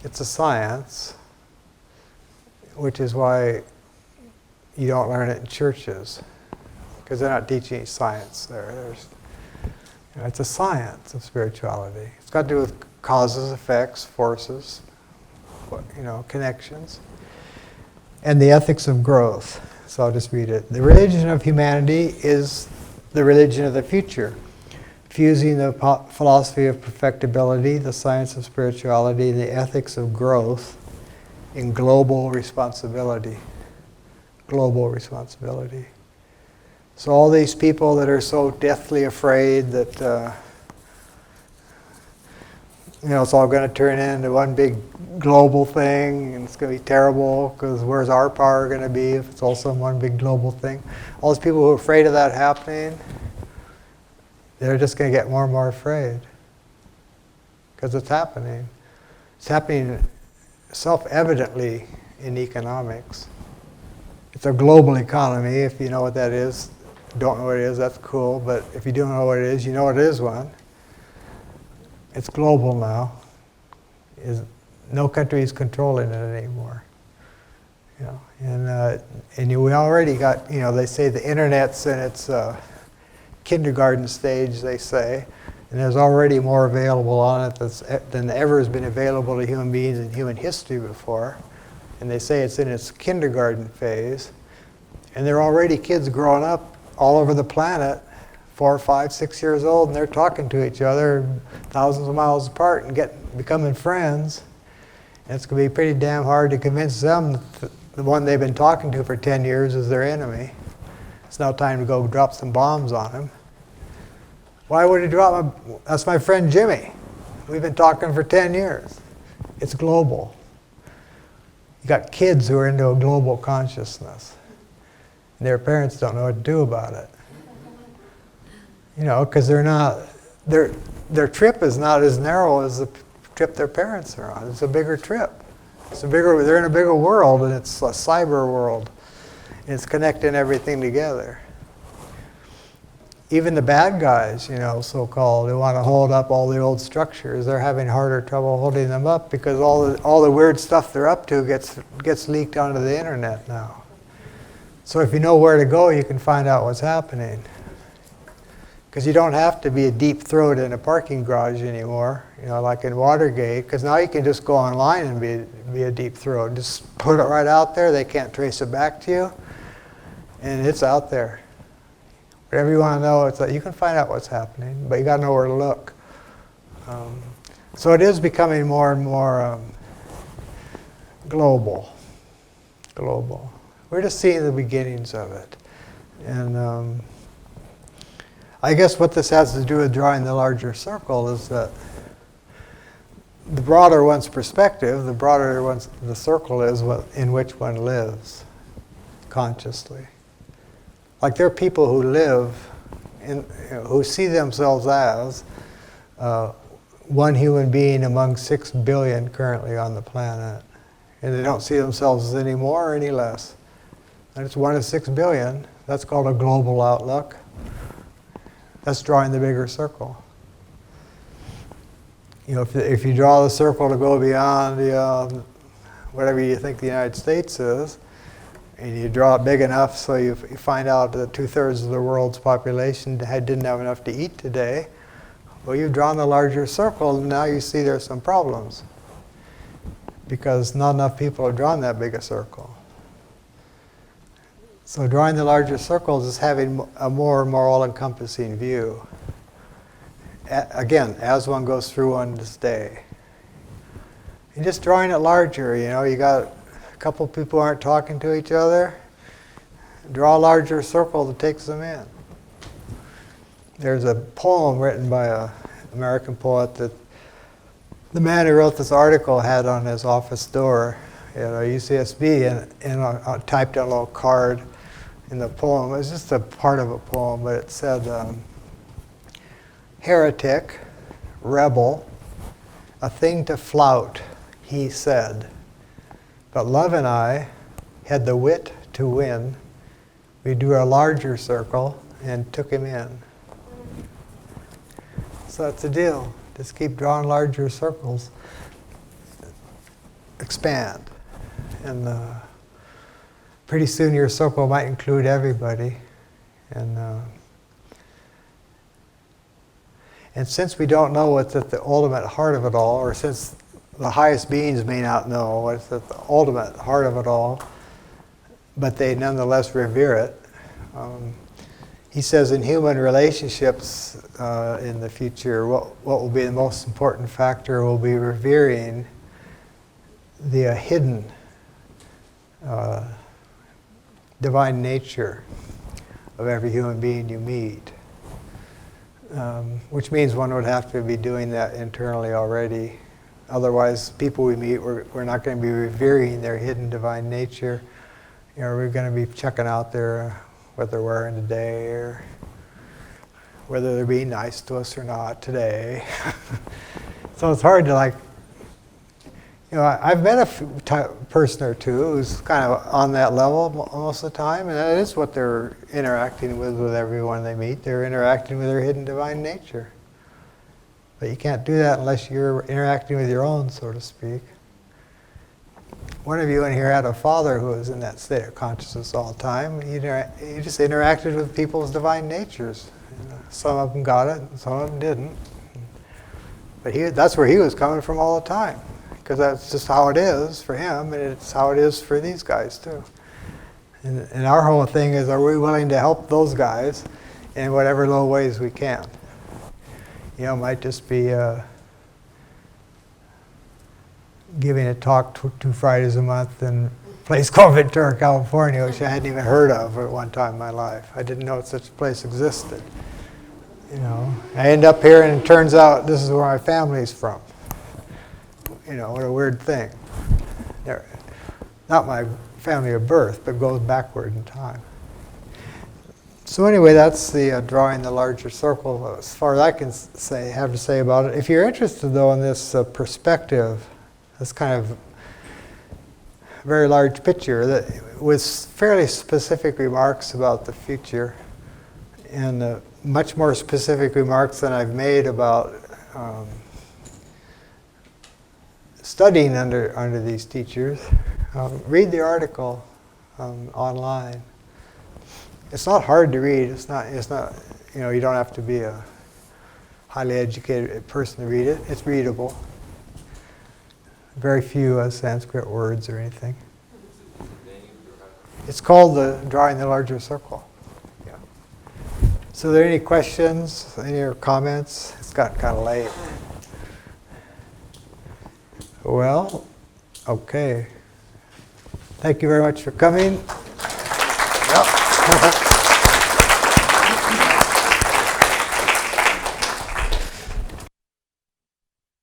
It's a science, which is why you don't learn it in churches, because they're not teaching science there. It's a science of spirituality. It's got to do with causes, effects, forces, connections, and the ethics of growth. So I'll just read it. The religion of humanity is the religion of the future, fusing the philosophy of perfectibility, the science of spirituality, the ethics of growth in global responsibility. Global responsibility. So all these people that are so deathly afraid that it's all going to turn into one big global thing and it's going to be terrible because where's our power going to be if it's also one big global thing? All those people who are afraid of that happening, they're just going to get more and more afraid because it's happening. It's happening self-evidently in economics. It's a global economy, if you know what that is. Don't know what it is, that's cool, but if you do know what it is, you know it is one. It's global now. No country is controlling it anymore. And we already got, they say the internet's in its kindergarten stage, they say, and there's already more available on it than ever has been available to human beings in human history before. And they say it's in its kindergarten phase. And there are already kids growing up all over the planet, 4, 5, 6 years old, and they're talking to each other thousands of miles apart and becoming friends. And it's going to be pretty damn hard to convince them that the one they've been talking to for 10 years is their enemy. It's now time to go drop some bombs on him. Why would he drop them? That's my friend Jimmy. We've been talking for 10 years. It's global. You got kids who are into a global consciousness. And their parents don't know what to do about it. Because their trip is not as narrow as the trip their parents are on. It's a bigger trip. They're in a bigger world, and it's a cyber world. And it's connecting everything together. even the bad guys, so-called, who want to hold up all the old structures, they're having harder trouble holding them up because all the weird stuff they're up to gets leaked onto the internet now. So if you know where to go, you can find out what's happening. Because you don't have to be a deep throat in a parking garage anymore, like in Watergate, because now you can just go online and be a deep throat. Just put it right out there, they can't trace it back to you, and it's out there. Whatever you want to know, it's like you can find out what's happening, but you got to know where to look. So it is becoming more and more global. We're just seeing the beginnings of it. And I guess what this has to do with drawing the larger circle is that the broader one's perspective, the broader the circle is in which one lives consciously. Like there are people who live, who see themselves as one human being among 6 billion currently on the planet. And they don't see themselves as any more or any less. And it's 1 of 6 billion. That's called a global outlook. That's drawing the bigger circle. If you draw the circle to go beyond whatever you think the United States is, and you draw it big enough so you find out that 2/3 of the world's population didn't have enough to eat today, well, you've drawn the larger circle, and now you see there's some problems. Because not enough people have drawn that big a circle. So drawing the larger circles is having a more and more all-encompassing view. Again, as one goes through one's day. And just drawing it larger, you got a couple people aren't talking to each other. Draw a larger circle that takes them in. There's a poem written by an American poet that the man who wrote this article had on his office door at UCSB and typed on a little card in the poem. It was just a part of a poem, but it said, "Heretic, rebel, a thing to flout, he said. But love and I had the wit to win. We drew a larger circle and took him in." So that's the deal. Just keep drawing larger circles. Expand. And pretty soon your circle might include everybody. And since we don't know what's at the ultimate heart of it all, or since the highest beings may not know what's at the ultimate heart of it all, but they nonetheless revere it, he says in human relationships in the future, what will be the most important factor will be revering the hidden divine nature of every human being you meet. Which means one would have to be doing that internally already. Otherwise, people we meet, we're not going to be revering their hidden divine nature. We're going to be checking out what they're wearing today, or whether they're being nice to us or not today. So it's hard to I've met a person or two who's kind of on that level most of the time, and that is what they're interacting with everyone they meet. They're interacting with their hidden divine nature. But you can't do that unless you're interacting with your own, so to speak. One of you in here had a father who was in that state of consciousness all the time. He just interacted with people's divine natures. Some of them got it, and some of them didn't. But that's where he was coming from all the time. Because that's just how it is for him, and it's how it is for these guys too. And our whole thing is, are we willing to help those guys in whatever little ways we can? It might just be giving a talk 2 Fridays a month in a place called Ventura, California, which I hadn't even heard of at one time in my life. I didn't know such a place existed. I end up here, and it turns out this is where my family's from. What a weird thing. Not my family of birth, but goes backward in time. So anyway, that's the drawing the larger circle as far as I can have to say about it. If you're interested, though, in this perspective, this kind of very large picture that with fairly specific remarks about the future, and much more specific remarks than I've made about studying under these teachers, read the article online. It's not hard to read. It's not. You don't have to be a highly educated person to read it. It's readable. Very few Sanskrit words or anything. It's called Drawing the Larger Circle. Yeah. So are there any questions, any comments? It's gotten kind of late. Well, okay. Thank you very much for coming. Yep.